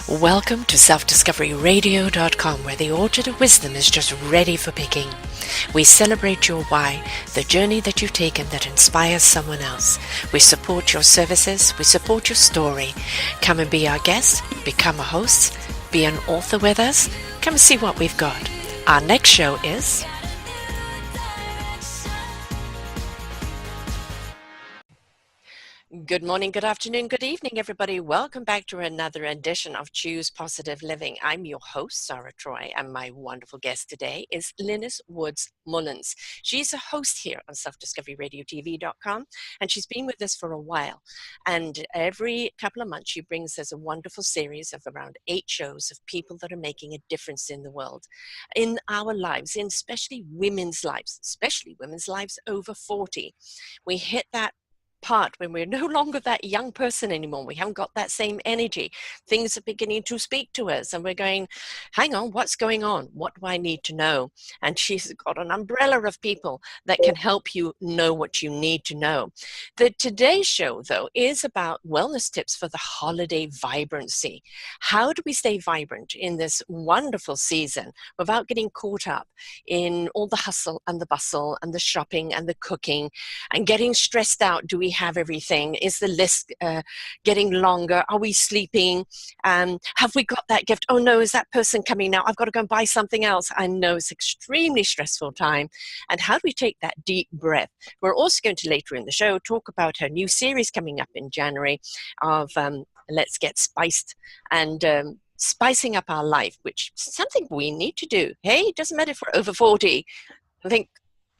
Welcome to selfdiscoveryradio.com, where the orchard of wisdom is just ready for picking. We celebrate your why, the journey that you've taken that inspires someone else. We support your services, we support your story. Come and be our guest, become a host, be an author with us. Come and see what we've got. Our next show is... Good morning, good afternoon, good evening, everybody. Welcome back to another edition of Choose Positive Living. I'm your host, Sara Troy, and my wonderful guest today is Lynnis Woods-Mullins. She's a host here on selfdiscoveryradiotv.com, and she's been with us for a while. And every couple of months, she brings us a wonderful series of around 8 shows of people that are making a difference in the world, in our lives, in especially women's lives over 40. We hit that part when we're no longer that young person anymore. We haven't got that same energy. Things are beginning to speak to us and we're going, hang on, what's going on? What do I need to know? And she's got an umbrella of people that can help you know what you need to know. Today's show, though, is about wellness tips for the holiday vibrancy. How do we stay vibrant in this wonderful season without getting caught up in all the hustle and the bustle and the shopping and the cooking and getting stressed out? Do we have everything? Is the list getting longer? Are we sleeping? Have we got that gift? Oh no, is that person coming now? I've got to go and buy something else. I know it's extremely stressful time. And how do we take that deep breath? We're also going to later in the show talk about her new series coming up in January of Let's Get Spiced and spicing up our life, which is something we need to do. Hey, it doesn't matter if we're over 40. I think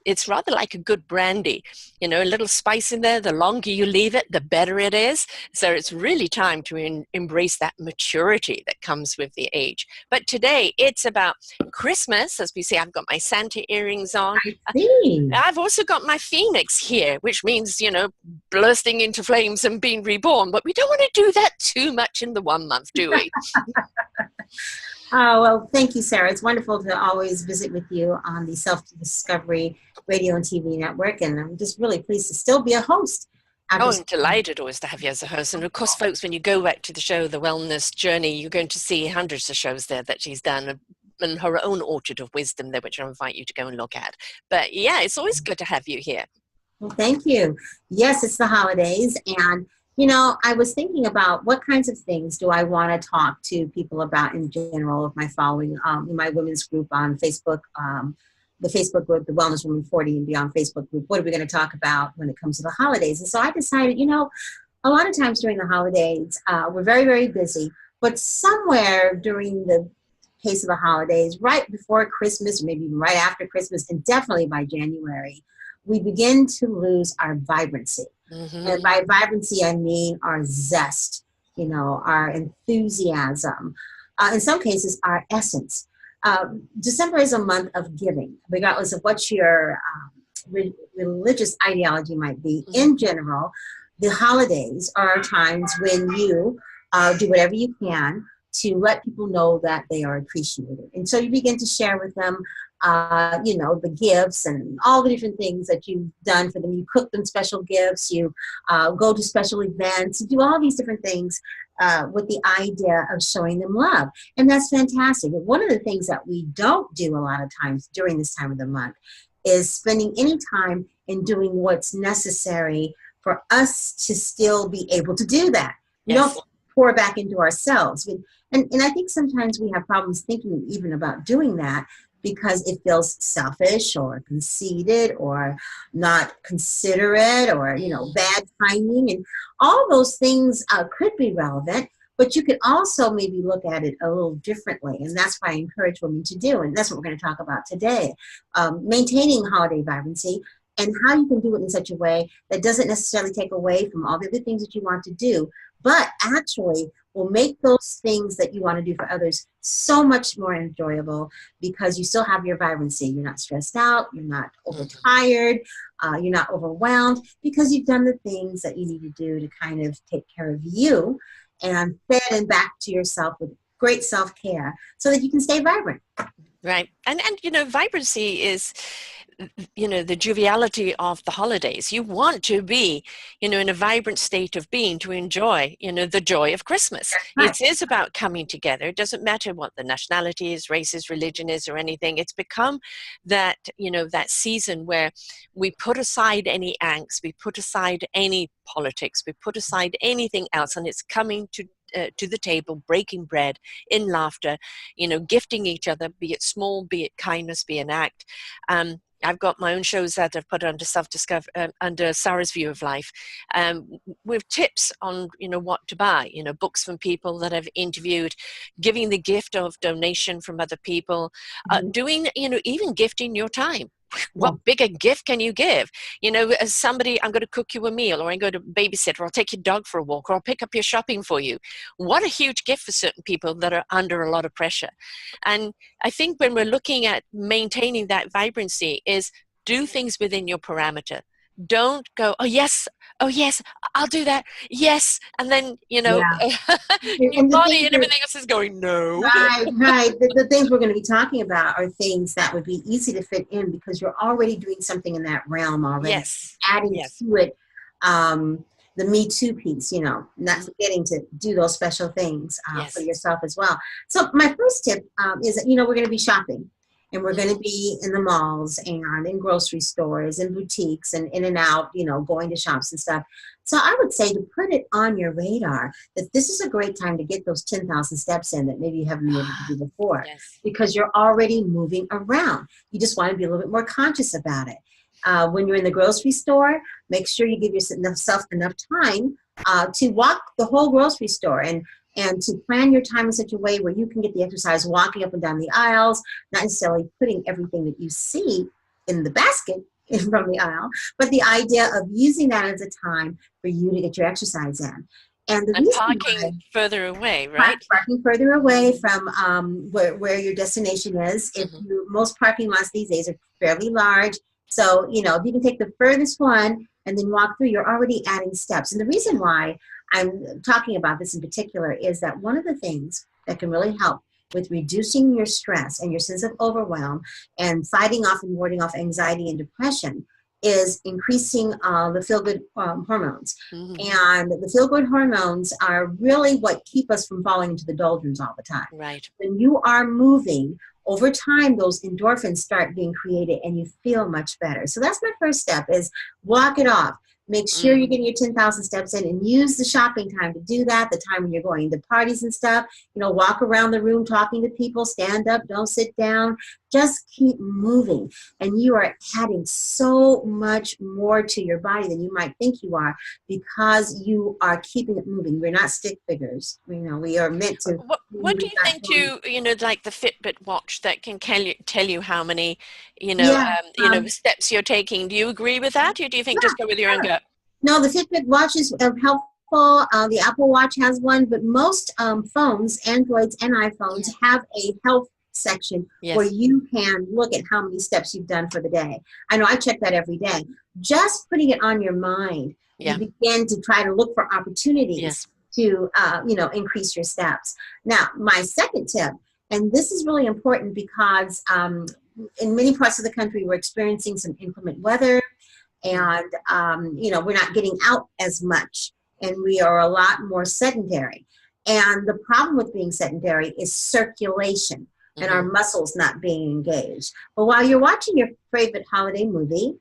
it's rather like a good brandy, you know, a little spice in there. The longer you leave it, the better it is. So it's really time to embrace that maturity that comes with the age. But today it's about Christmas. As we see, I've got my Santa earrings on. I see. I've also got my phoenix here, which means, you know, bursting into flames and being reborn. But we don't want to do that too much in the 1 month, do we? Oh, well, thank you, Sarah. It's wonderful to always visit with you on the Self-Discovery Radio and TV Network, and I'm just really pleased to still be a host. Oh, I'm delighted always to have you as a host. And of course, folks, when you go back to the show, The Wellness Journey, you're going to see hundreds of shows there that she's done and her own orchard of wisdom there, which I invite you to go and look at. But yeah, it's always good to have you here. Well, thank you. Yes, it's the holidays, and you know, I was thinking about what kinds of things do I want to talk to people about in general of my following, in my women's group on Facebook, the Facebook group, the Wellness Women 40 and Beyond Facebook group. What are we going to talk about when it comes to the holidays? And so I decided, you know, a lot of times during the holidays, we're very, very busy, but somewhere during the pace of the holidays, right before Christmas, or maybe even right after Christmas, and definitely by January, we begin to lose our vibrancy. Mm-hmm. And by vibrancy, I mean our zest, you know, our enthusiasm, in some cases, our essence. December is a month of giving, regardless of what your religious ideology might be. Mm-hmm. In general, the holidays are times when you do whatever you can to let people know that they are appreciated. And so you begin to share with them you know, the gifts and all the different things that you've done for them. You cook them special gifts, you go to special events, you do all these different things with the idea of showing them love. And that's fantastic. But one of the things that we don't do a lot of times during this time of the month is spending any time in doing what's necessary for us to still be able to do that. We Yes. don't pour back into ourselves. And I think sometimes we have problems thinking even about doing that, because it feels selfish or conceited or not considerate or, you know, bad timing. And all those things could be relevant, but you could also maybe look at it a little differently. And that's why I encourage women to do. And that's what we're going to talk about today. Maintaining holiday vibrancy and how you can do it in such a way that doesn't necessarily take away from all the other things that you want to do, but actually will make those things that you want to do for others so much more enjoyable, because you still have your vibrancy. You're not stressed out, you're not overtired, you're not overwhelmed, because you've done the things that you need to do to kind of take care of you and fed and back to yourself with great self-care so that you can stay vibrant. Right. And you know, vibrancy is the joviality of the holidays. You want to be, in a vibrant state of being to enjoy, the joy of Christmas. Right. It is about coming together. It doesn't matter what the nationality is, race is, religion is, or anything. It's become that, that season where we put aside any angst, we put aside any politics, we put aside anything else, and it's coming to the table, breaking bread in laughter, gifting each other, be it small, be it kindness, be an act. I've got my own shows that I've put under self-discover, under Sara's View of Life, with tips on, what to buy, books from people that I've interviewed, giving the gift of donation from other people, doing, even gifting your time. What bigger gift can you give? As somebody, I'm going to cook you a meal, or I'm going to babysit, or I'll take your dog for a walk, or I'll pick up your shopping for you. What a huge gift for certain people that are under a lot of pressure. And I think when we're looking at maintaining that vibrancy is do things within your parameter. Don't go, oh yes, I'll do that. Yes. And then, Yeah. your body and everything else is going, no. Right. The things we're going to be talking about are things that would be easy to fit in because you're already doing something in that realm already. Yes. Adding to it the Me Too piece, not forgetting to do those special things for yourself as well. So my first tip is that, we're going to be shopping. And we're going to be in the malls and in grocery stores and boutiques and in and out, going to shops and stuff. So I would say to put it on your radar that this is a great time to get those 10,000 steps in that maybe you haven't been able to do before because you're already moving around. You just want to be a little bit more conscious about it. When you're in the grocery store, make sure you give yourself enough time to walk the whole grocery store and to plan your time in such a way where you can get the exercise walking up and down the aisles, not necessarily putting everything that you see in the basket from the aisle, but the idea of using that as a time for you to get your exercise in. And parking further away, right? Parking further away from where your destination is. Most parking lots these days are fairly large. So, if you can take the furthest one and then walk through, you're already adding steps. And the reason why I'm talking about this in particular is that one of the things that can really help with reducing your stress and your sense of overwhelm and fighting off and warding off anxiety and depression is increasing the feel-good hormones. And the feel-good hormones are really what keep us from falling into the doldrums all the time. Right. When you are moving, over time, those endorphins start being created and you feel much better. So that's my first step is walk it off. Make sure you're getting your 10,000 steps in and use the shopping time to do that, the time when you're going to parties and stuff. Walk around the room talking to people, stand up, don't sit down. Just keep moving. And you are adding so much more to your body than you might think you are because you are keeping it moving. We're not stick figures. We are meant to. What do you think like the Fitbit watch that can tell you how many, steps you're taking? Do you agree with that? Or do you think just go with your own gut? No, the Fitbit watch is helpful. The Apple Watch has one, but most phones, Androids and iPhones, have a health section where you can look at how many steps you've done for the day. I know I check that every day. Just putting it on your mind, you begin to try to look for opportunities to, increase your steps. Now, my second tip, and this is really important because in many parts of the country, we're experiencing some inclement weather and, we're not getting out as much and we are a lot more sedentary. And the problem with being sedentary is circulation and our muscles not being engaged. But while you're watching your favorite holiday movie,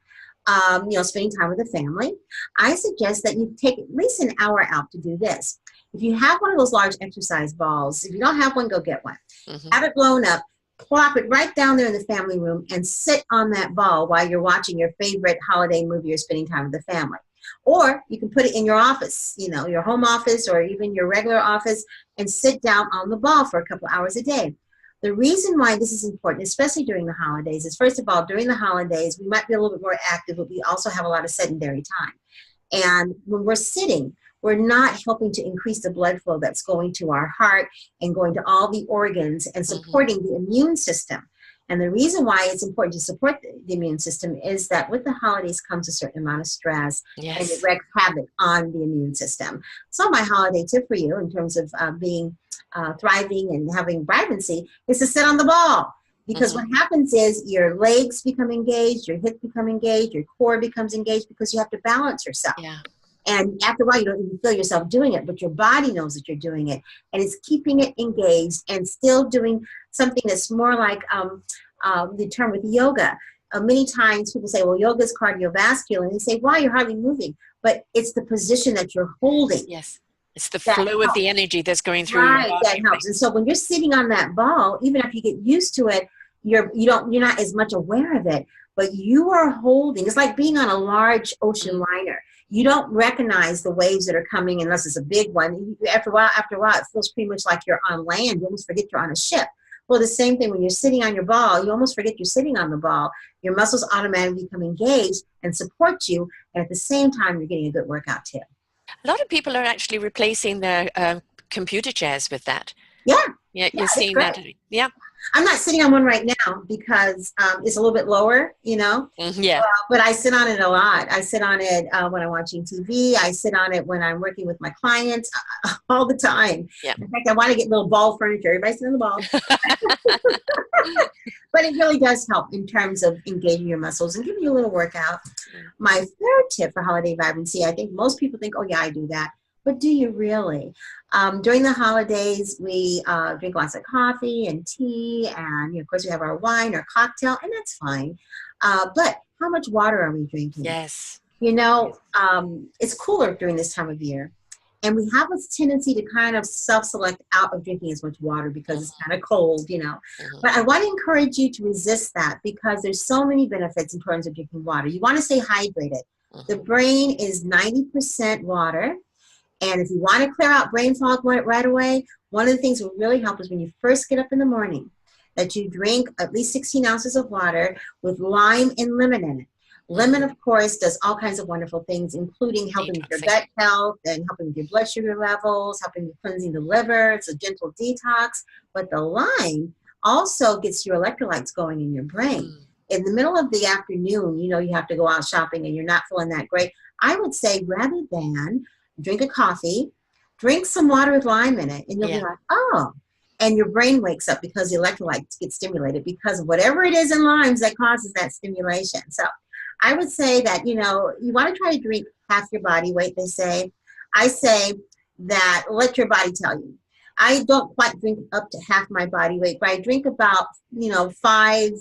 spending time with the family, I suggest that you take at least an hour out to do this. If you have one of those large exercise balls, if you don't have one, go get one. Have it blown up, plop it right down there in the family room and sit on that ball while you're watching your favorite holiday movie or spending time with the family. Or you can put it in your office, your home office or even your regular office and sit down on the ball for a couple hours a day. The reason why this is important, especially during the holidays, is first of all, during the holidays, we might be a little bit more active, but we also have a lot of sedentary time. And when we're sitting, we're not helping to increase the blood flow that's going to our heart and going to all the organs and supporting the immune system. And the reason why it's important to support the immune system is that with the holidays comes a certain amount of stress and it wreaks havoc on the immune system. So my holiday tip for you in terms of being thriving and having vibrancy is to sit on the ball. Because what happens is your legs become engaged, your hips become engaged, your core becomes engaged because you have to balance yourself. Yeah. And after a while, you don't even feel yourself doing it, but your body knows that you're doing it. And it's keeping it engaged and still doing something that's more like the term with yoga. Many times people say, well, yoga is cardiovascular. And they say, wow, you're hardly moving. But it's the position that you're holding. Yes. It's the That flow of the energy that's going through your right, body. that helps. And so when you're sitting on that ball, even if you get used to it, you're not as much aware of it, but you are holding. It's like being on a large ocean liner. You don't recognize the waves that are coming unless it's a big one. After a while, it feels pretty much like you're on land. You almost forget you're on a ship. Well, the same thing when you're sitting on your ball, you almost forget you're sitting on the ball. Your muscles automatically become engaged and support you. And at the same time, you're getting a good workout too. A lot of people are actually replacing their computer chairs with that. Yeah. Yeah, you're seeing that. Yeah. I'm not sitting on one right now because it's a little bit lower, Yeah. But I sit on it a lot. I sit on it when I'm watching TV. I sit on it when I'm working with my clients all the time. Yeah. In fact, I want to get little ball furniture. Everybody sit on the ball. But it really does help in terms of engaging your muscles and giving you a little workout. My third tip for holiday vibrancy, I think most people think, oh, yeah, I do that. But do you really? During the holidays, we drink lots of coffee and tea, and of course we have our wine or cocktail, and that's fine. But how much water are we drinking? Yes. It's cooler during this time of year, and we have this tendency to kind of self-select out of drinking as much water because it's kind of cold, But I want to encourage you to resist that because there's so many benefits in terms of drinking water. You want to stay hydrated. The brain is 90% water. And if you want to clear out brain fog right away, one of the things that will really help is when you first get up in the morning, that you drink at least 16 ounces of water with lime and lemon in it. Lemon, of course, does all kinds of wonderful things, including helping with your gut health and helping with your blood sugar levels, helping with cleansing the liver. It's a gentle detox. But the lime also gets your electrolytes going in your brain. In the middle of the afternoon, you have to go out shopping and you're not feeling that great. I would say rather than drink a coffee, drink some water with lime in it, and you'll be like, oh. And your brain wakes up because the electrolytes get stimulated because of whatever it is in limes that causes that stimulation. So I would say that, you want to try to drink half your body weight, they say. I say that let your body tell you. I don't quite drink up to half my body weight, but I drink about, 5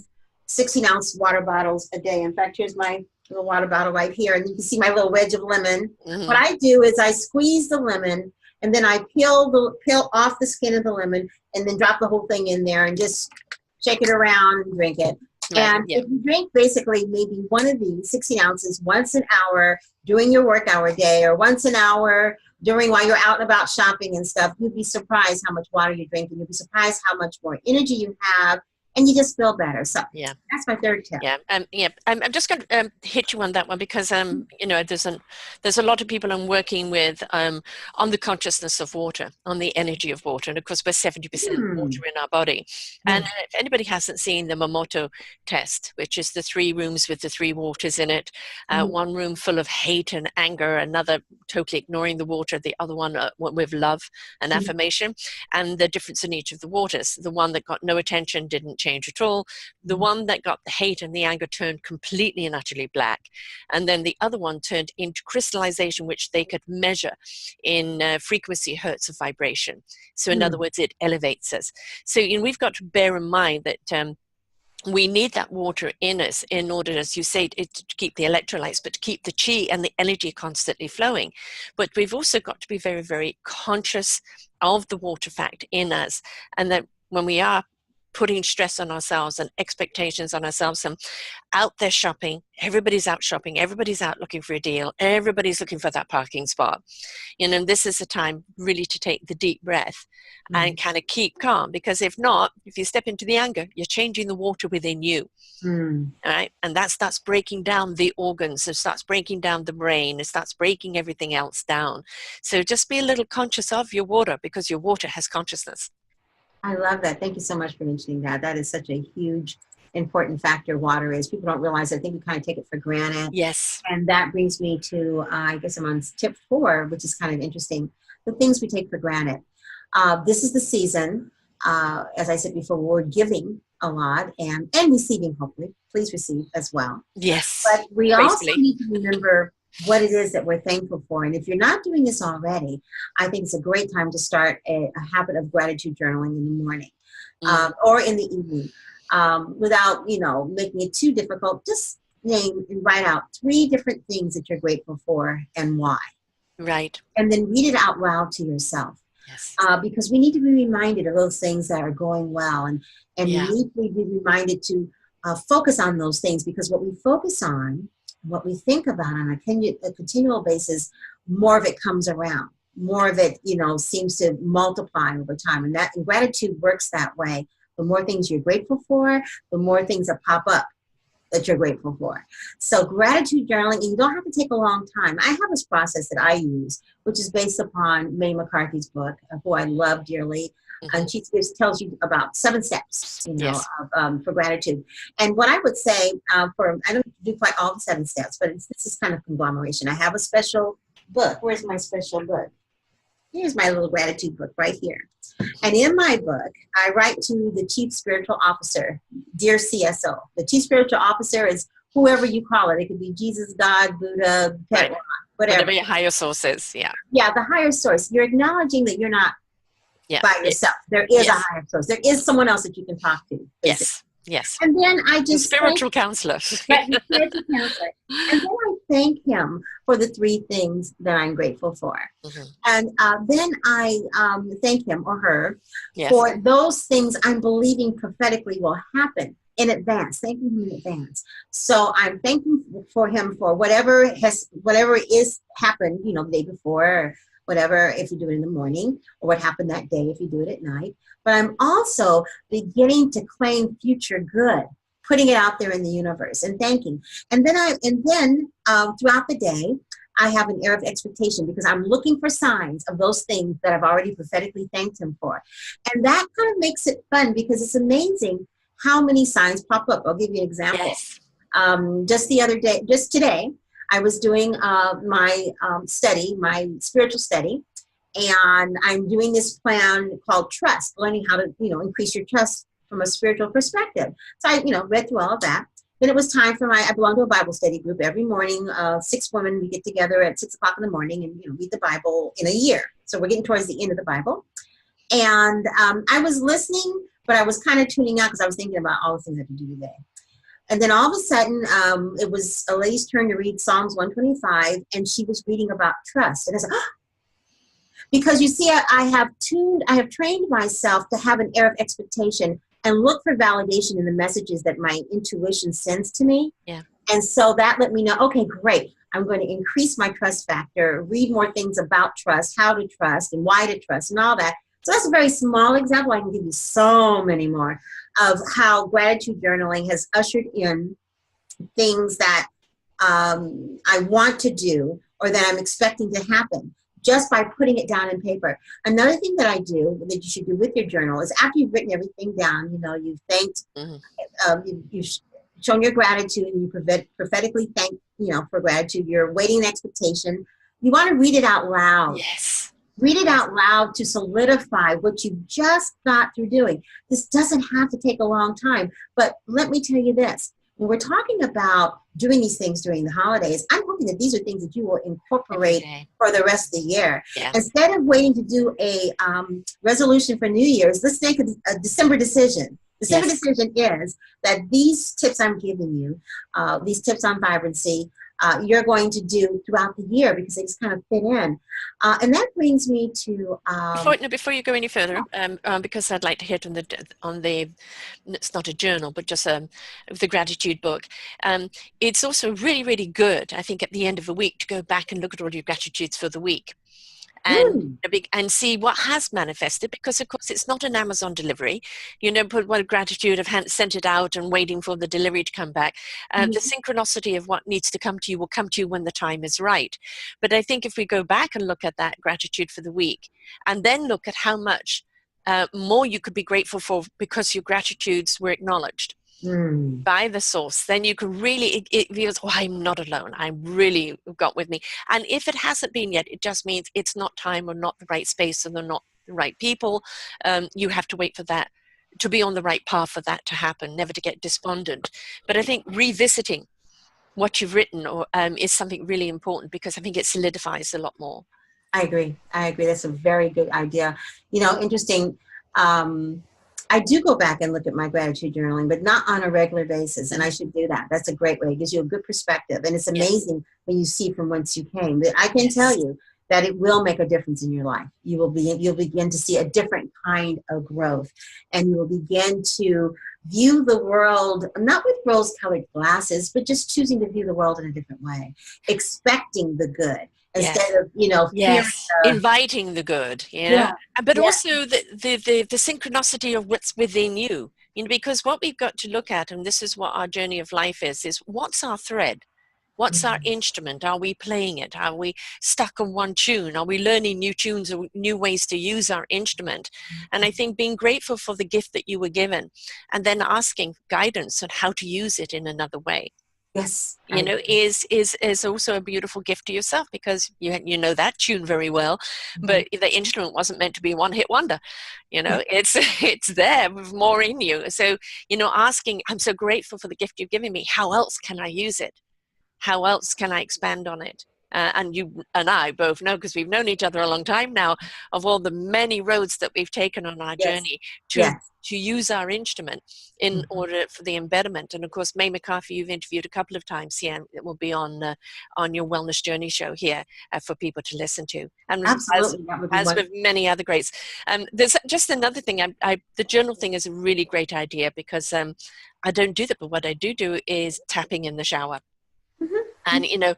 16-ounce water bottles a day. In fact, here's my little water bottle right here, and you can see my little wedge of lemon. What I do is I squeeze the lemon, and then I peel off the skin of the lemon, and then drop the whole thing in there, and just shake it around and drink it. And if you drink basically maybe one of these 16 ounces once an hour during your work hour day, or once an hour while you're out and about shopping and stuff, you'd be surprised how much water you drink, and you'd be surprised how much more energy you have. And you just feel better. So that's my third tip. I'm just going to hit you on that one because there's a lot of people I'm working with on the consciousness of water, on the energy of water, and of course we're 70% water in our body. And if anybody hasn't seen the Momoto test, which is the 3 rooms with the 3 waters in it, one room full of hate and anger, another totally ignoring the water, the other one with love and affirmation, and the difference in each of the waters. The one that got no attention didn't change at all. The one that got the hate and the anger turned completely and utterly black, and then the other one turned into crystallization, which they could measure in frequency hertz of vibration. So in other words, it elevates us. So we've got to bear in mind that we need that water in us in order, as you say, to keep the electrolytes, but to keep the chi and the energy constantly flowing. But we've also got to be very, very conscious of the water fact in us, and that when we are putting stress on ourselves and expectations on ourselves and out there shopping, everybody's out shopping, everybody's out looking for a deal, everybody's looking for that parking spot. This is the time really to take the deep breath and kind of keep calm, because if not, if you step into the anger, you're changing the water within you. All right, and that starts breaking down the organs, it starts breaking down the brain, it starts breaking everything else down. So just be a little conscious of your water, because your water has consciousness. I love that. Thank you so much for mentioning that. That is such a huge, important factor, water is. People don't realize it. I think we kind of take it for granted. Yes. And that brings me to, I guess I'm on tip 4, which is kind of interesting. The things we take for granted. This is the season, as I said before, we're giving a lot, and receiving, hopefully. Please receive as well. Yes, But we also gracefully. need to remember what it is that we're thankful for. And if you're not doing this already, I think it's a great time to start a habit of gratitude journaling in the morning, or in the evening, without, making it too difficult. Just name and write out 3 different things that you're grateful for and why. Right. And then read it out loud to yourself. Yes. Because we need to be reminded of those things that are going well, and we Yeah. need to be reminded to focus on those things, because what we focus on, what we think about on a continual basis, more of it comes around. More of it, seems to multiply over time, and gratitude works that way. The more things you're grateful for, the more things that pop up that you're grateful for. So gratitude journaling, and you don't have to take a long time. I have this process that I use, which is based upon May McCarthy's book, who I love dearly. And she tells you about 7 steps, Yes. for gratitude. And what I would say, I don't do quite all the 7 steps, but this is kind of conglomeration. I have a special book. Where's my special book? Here's my little gratitude book right here. And in my book, I write to the chief spiritual officer, dear CSO. The chief spiritual officer is whoever you call it. It could be Jesus, God, Buddha, Right. whatever. Your higher sources. Yeah. Yeah, the higher source. You're acknowledging that you're not by yourself. There is a higher source. There is someone else that you can talk to. Basically. Yes. And then I just spiritual counselor. spiritual counselor. And then I thank him for the 3 things that I'm grateful for. And then I thank him or her for those things I'm believing prophetically will happen in advance. Thanking him in advance. So I'm thanking for him for whatever is happened, the day before, or whatever, if you do it in the morning, or what happened that day if you do it at night. But I'm also beginning to claim future good, putting it out there in the universe and thanking. And then throughout the day, I have an air of expectation, because I'm looking for signs of those things that I've already prophetically thanked him for. And that kind of makes it fun, because it's amazing how many signs pop up. I'll give you an example. Yes. Just today, I was doing my spiritual study, and I'm doing this plan called Trust, learning how to, increase your trust from a spiritual perspective. So I, read through all of that. Then it was time for I belong to a Bible study group every morning. 6 women, we get together at 6 o'clock in the morning and, read the Bible in a year. So we're getting towards the end of the Bible. And I was listening, but I was kind of tuning out, because I was thinking about all the things I had to do today. And then all of a sudden, it was a lady's turn to read Psalms 125, and she was reading about trust. And I said, because you see, I have trained myself to have an air of expectation and look for validation in the messages that my intuition sends to me. Yeah. And so that let me know, okay, great. I'm going to increase my trust factor, read more things about trust, how to trust, and why to trust, and all that. So that's a very small example. I can give you so many more of how gratitude journaling has ushered in things that I want to do, or that I'm expecting to happen, just by putting it down in paper. Another thing that I do, that you should do with your journal, is after you've written everything down, you've thanked, you've shown your gratitude, and you prophetically thank, for gratitude, you're waiting in expectation. You want to read it out loud. Yes. Read it out loud to solidify what you just got through doing. This doesn't have to take a long time, but let me tell you this. When we're talking about doing these things during the holidays, I'm hoping that these are things that you will incorporate for the rest of the year. Yeah. Instead of waiting to do a resolution for New Year's, let's make a December decision. December decision is that these tips I'm giving you, these tips on vibrancy, you're going to do throughout the year, because they just kind of fit in. And that brings me to... Before you go any further, because I'd like to hit on the it's not a journal, but just the gratitude book. It's also really, really good, I think, at the end of a week to go back and look at all your gratitudes for the week. And see what has manifested, because of course it's not an Amazon delivery. Put what gratitude of sent it out and waiting for the delivery to come back. The synchronicity of what needs to come to you will come to you when the time is right. But I think if we go back and look at that gratitude for the week, and then look at how much more you could be grateful for because your gratitudes were acknowledged by the source, then you can really, it feels, I'm not alone. I really got with me. And if it hasn't been yet, it just means it's not time, or not the right space, and they're not the right people. You have to wait for that to be on the right path for that to happen, never to get despondent. But I think revisiting what you've written is something really important, because I think it solidifies a lot more. I agree. I agree. That's a very good idea. You know, interesting. I do go back and look at my gratitude journaling, but not on a regular basis. And I should do that. That's a great way. It gives you a good perspective. And it's amazing when you see from whence you came. But I can tell you that it will make a difference in your life. You'll begin to see a different kind of growth, and you will begin to view the world, not with rose-colored glasses, but just choosing to view the world in a different way, expecting the good instead of, you know, inviting the good, you know, but also the synchronicity of what's within you, you know, because what we've got to look at, and this is what our journey of life is what's our thread? What's our instrument? Are we playing it? Are we stuck on one tune? Are we learning new tunes or new ways to use our instrument? And I think being grateful for the gift that you were given, and then asking guidance on how to use it in another way. Yes, you know, is also a beautiful gift to yourself, because you know that tune very well, but the instrument wasn't meant to be one hit wonder. You know, it's there with more in you. So, you know, asking, I'm so grateful for the gift you've given me. How else can I use it? How else can I expand on it? And you and I both know, because we've known each other a long time now, of all the many roads that we've taken on our journey to use our instrument in order for the embedment. And of course, May McCarthy, you've interviewed a couple of times here, and it will be on your Wellness Journey show here for people to listen to. And absolutely, as with many other greats. There's just another thing. The journal thing is a really great idea, because I don't do that, but what I do is tapping in the shower. And, you know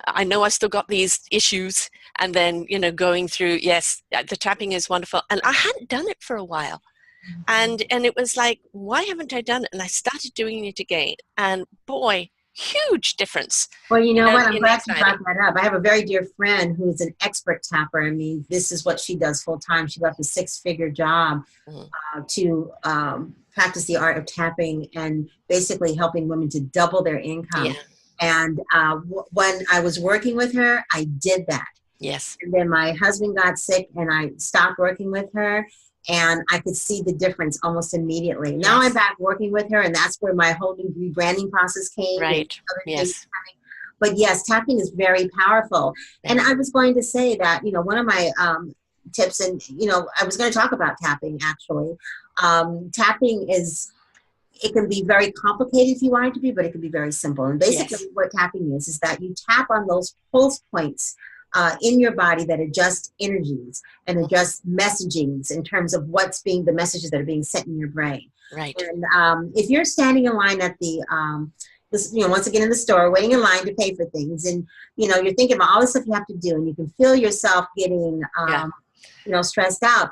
I still got these issues, and then, you know, going through, the tapping is wonderful. And I hadn't done it for a while. And it was like, why haven't I done it? And I started doing it again. And boy, huge difference. Well, you know what? I'm glad you brought that up. I have a very dear friend who's an expert tapper. I mean, this is what she does full time. She left a 6-figure job to practice the art of tapping, and basically helping women to double their income. Yeah. And when I was working with her, I did that. Yes. And then my husband got sick, and I stopped working with her, and I could see the difference almost immediately. Now I'm back working with her, and that's where my whole new rebranding process came. Right. Yes. But yes, tapping is very powerful. And I was going to say that, you know, one of my tips, and, you know, I was going to talk about tapping, actually. Tapping it can be very complicated if you want it to be, but it can be very simple. And basically what tapping is that you tap on those pulse points in your body that adjust energies and adjust messagings in terms of the messages that are being sent in your brain. Right. And if you're standing in line at the, once again in the store, waiting in line to pay for things, and, you know, you're thinking about all the stuff you have to do, and you can feel yourself getting, stressed out.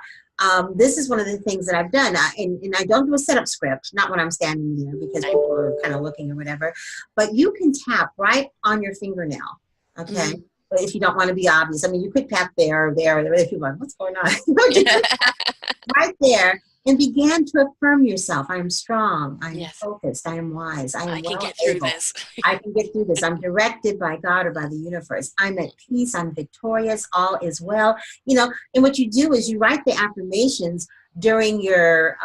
This is one of the things that I've done, and I don't do a setup script, not when I'm standing there, because people are kind of looking or whatever, but you can tap right on your fingernail, okay? But if you don't want to be obvious, I mean, you could tap there or there, or if you're like, what's going on? You can tap right there, and begin to affirm yourself. I am strong. I am focused. I am wise. I can get through this. I can get through this. I'm directed by God or by the universe. I'm at peace. I'm victorious. All is well. You know, and what you do is you write the affirmations during your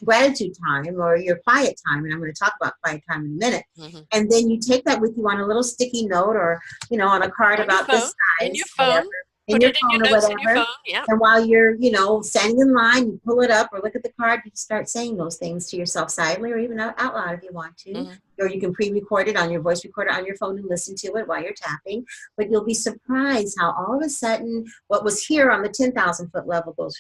gratitude time or your quiet time. And I'm going to talk about quiet time in a minute. And then you take that with you on a little sticky note, or, you know, on a card about this size. In your phone. Whatever. In your phone or whatever. And while you're, you know, standing in line, you pull it up or look at the card, you start saying those things to yourself silently, or even out loud if you want to. Or you can pre-record it on your voice recorder on your phone and listen to it while you're tapping. But you'll be surprised how all of a sudden what was here on the 10,000 foot level goes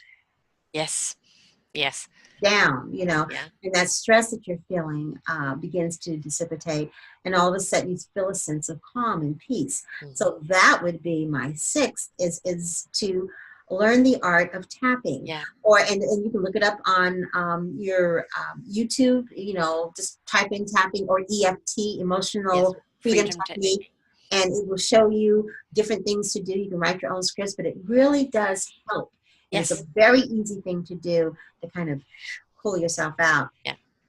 down, you know, and that stress that you're feeling begins to dissipate, and all of a sudden you feel a sense of calm and peace. So that would be my 6th, is to learn the art of tapping. And you can look it up on your YouTube, you know, just type in tapping or EFT, emotional freedom technique, and it will show you different things to do. You can write your own scripts, but it really does help. It's a very easy thing to do to kind of pull yourself out.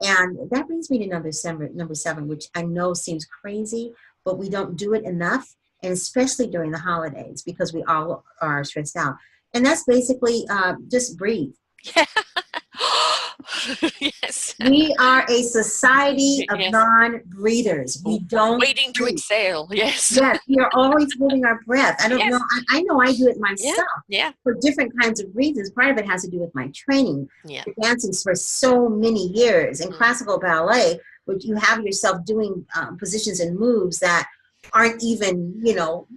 And that brings me to number 7, which I know seems crazy, but we don't do it enough, and especially during the holidays, because we all are stressed out. And that's basically just breathe. Yes. We are a society of Yes. non-breathers. We don't Waiting to breathe. exhale. Yes. Yes, we are always holding our breath. I don't know. Yes. I know I do it Yeah. myself Yeah. for different kinds of reasons. Part of it has to do with my training, Yeah. for dancing for so many years in Mm. classical ballet, which you have yourself doing positions and moves that aren't even,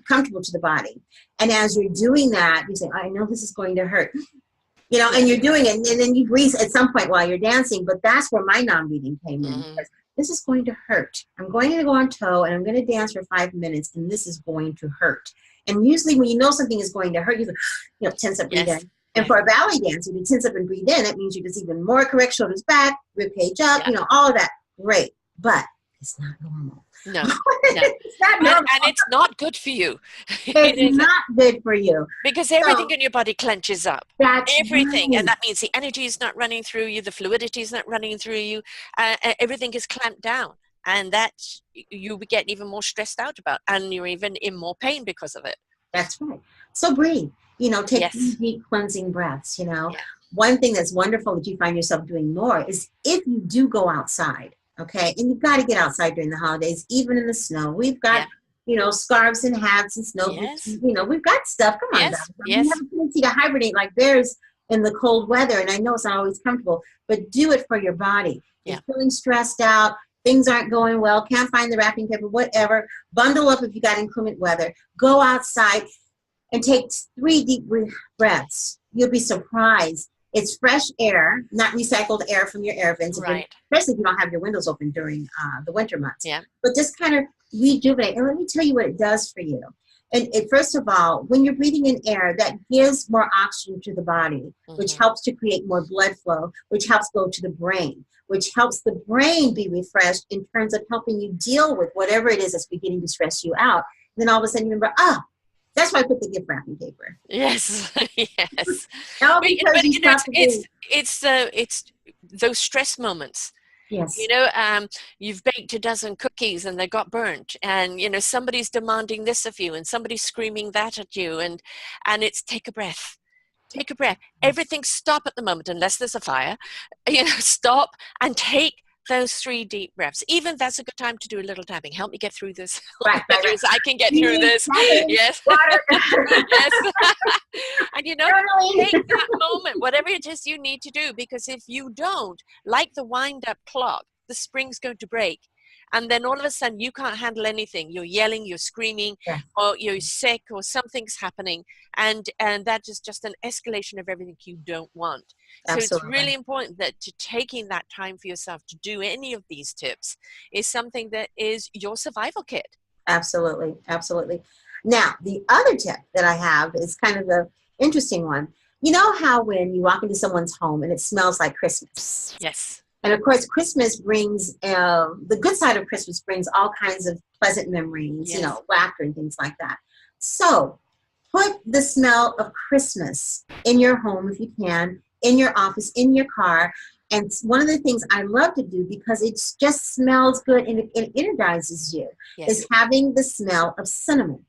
comfortable to the body. And as you're doing that, you say, I know this is going to hurt. And you're doing it, and then you breathe at some point while you're dancing, but that's where my non-breathing came in. Mm-hmm. Because this is going to hurt. I'm going to go on toe, and I'm going to dance for 5 minutes, and this is going to hurt. And usually when you know something is going to hurt, you tense up, breathe Yes. in. And for a ballet dancer, you tense up and breathe in. That means you're just even more correct, shoulders back, rib cage up, all of that. Great. But it's not normal. No. It's not normal. And it's not good for you. It's not good for you. Because everything in your body clenches up. That's everything. right. And that means the energy is not running through you, the fluidity is not running through you, everything is clamped down. And that you get even more stressed out about, and you're even in more pain because of it. That's right. So breathe. Take deep cleansing breaths. One thing that's wonderful that you find yourself doing more is if you do go outside, okay, and you've got to get outside during the holidays, even in the snow. We've got, scarves and hats and snow boots. We've got stuff. Come on, guys. We have a tendency to hibernate like bears in the cold weather, and I know it's not always comfortable, but do it for your body. You're feeling stressed out. Things aren't going well. Can't find the wrapping paper, whatever. Bundle up if you got inclement weather. Go outside and take 3 deep breaths. You'll be surprised. It's fresh air, not recycled air from your air vents, right. Especially if you don't have your windows open during the winter months. Yeah. But just kind of rejuvenate. And let me tell you what it does for you. And first of all, when you're breathing in air, that gives more oxygen to the body, which helps to create more blood flow, which helps go to the brain, which helps the brain be refreshed in terms of helping you deal with whatever it is that's beginning to stress you out. And then all of a sudden you remember, that's why I put the gift wrapping paper. Yes, yes. But it's those stress moments. Yes. You've baked a dozen cookies and they got burnt, and somebody's demanding this of you, and somebody's screaming that at you, and it's take a breath. Take a breath. Everything stop at the moment, unless there's a fire. Stop and take those 3 deep breaths. Even that's a good time to do a little tapping. Help me get through this. Right. I can get through this. Yes. Water. Yes. And take that moment, whatever it is you need to do, because if you don't, like the wind-up clock, the spring's going to break. And then all of a sudden you can't handle anything. You're yelling, you're screaming, or you're sick, or something's happening. And that is just an escalation of everything you don't want. Absolutely. So it's really important that taking that time for yourself to do any of these tips is something that is your survival kit. Absolutely. Absolutely. Now, the other tip that I have is kind of the interesting one. You know how when you walk into someone's home and it smells like Christmas? Yes. And of course, Christmas brings, the good side of Christmas brings all kinds of pleasant memories, laughter and things like that. So put the smell of Christmas in your home if you can, in your office, in your car. And one of the things I love to do, because it just smells good and it energizes you, is having the smell of cinnamon.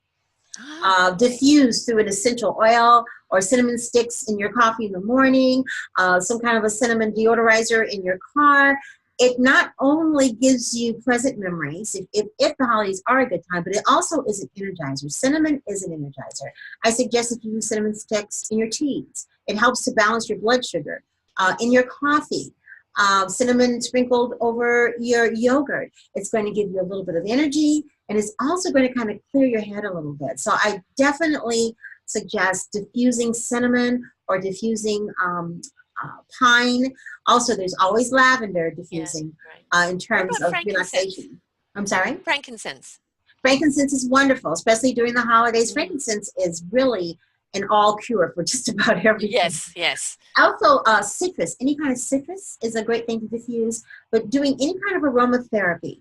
Diffused through an essential oil or cinnamon sticks in your coffee in the morning, some kind of a cinnamon deodorizer in your car. It not only gives you pleasant memories, if the holidays are a good time, but it also is an energizer. Cinnamon is an energizer. I suggest that you use cinnamon sticks in your teas. It helps to balance your blood sugar. In your coffee, cinnamon sprinkled over your yogurt. It's going to give you a little bit of energy, and it's also going to kind of clear your head a little bit. So I definitely suggest diffusing cinnamon or diffusing pine. Also, there's always lavender diffusing in terms of relaxation. I'm sorry? Frankincense. Frankincense is wonderful, especially during the holidays. Frankincense is really an all cure for just about everything. Yes, yes. Also, citrus, any kind of citrus is a great thing to diffuse, but doing any kind of aromatherapy,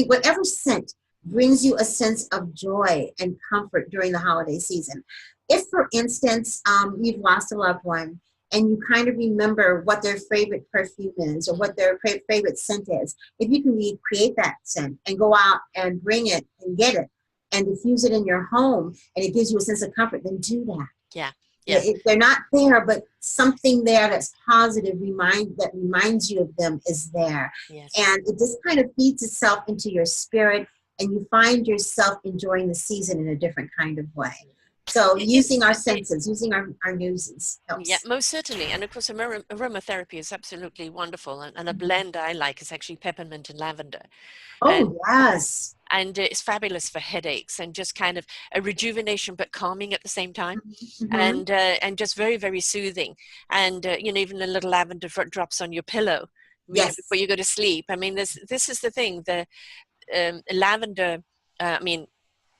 whatever scent brings you a sense of joy and comfort during the holiday season. If, for instance, you've lost a loved one and you kind of remember what their favorite perfume is or what their favorite scent is, if you can recreate that scent and go out and bring it and get it and diffuse it in your home, and it gives you a sense of comfort, then do that. Yeah. Yeah. They're not there, but something there that's positive that reminds you of them is there. Yes. And it just kind of feeds itself into your spirit, and you find yourself enjoying the season in a different kind of way. So using our senses, using our noses helps. Yeah, most certainly. And of course, aromatherapy is absolutely wonderful. And a blend I like is actually peppermint and lavender. Oh, yes. And it's fabulous for headaches and just kind of a rejuvenation, but calming at the same time. And just very, very soothing. And, even a little lavender drops on your pillow before you go to sleep. I mean, this is the thing, the lavender,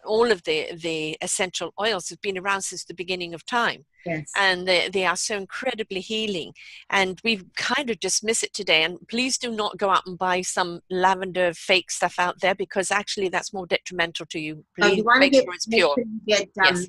all of the essential oils have been around since the beginning of time. Yes. And they are so incredibly healing. And we've kind of dismissed it today. And please do not go out and buy some lavender fake stuff out there, because actually that's more detrimental to you. Please you want to make sure it's pure. Sure you get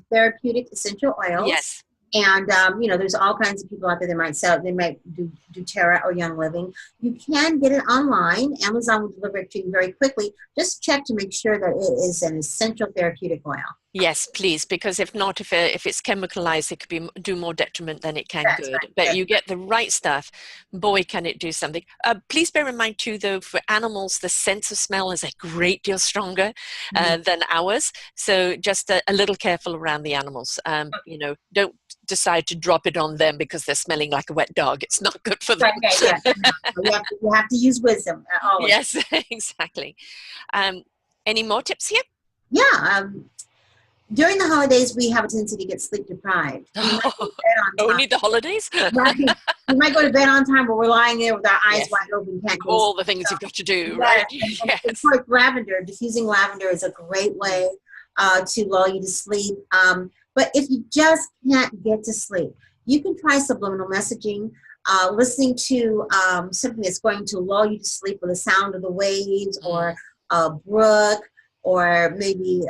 therapeutic essential oils. Yes. And, there's all kinds of people out there that might sell it. They might do Terra or Young Living. You can get it online. Amazon will deliver it to you very quickly. Just check to make sure that it is an essential therapeutic oil. Yes, please, because if not, if it's chemicalized, it could do more detriment than it can good. Right. But you get the right stuff, boy, can it do something. Please bear in mind too, though, for animals, the sense of smell is a great deal stronger than ours. So just a little careful around the animals. Don't decide to drop it on them because they're smelling like a wet dog. It's not good for them. Right, you have to use wisdom. Always. Yes, exactly. Any more tips here? Yeah. During the holidays, we have a tendency to get sleep deprived. Only the holidays? Right. We might go to bed on time, but we're lying there with our eyes wide open. All the things you've got to do, right? Yes. Of course, diffusing lavender is a great way to lull you to sleep. But if you just can't get to sleep, you can try subliminal messaging, listening to something that's going to lull you to sleep with the sound of the waves or a brook, or maybe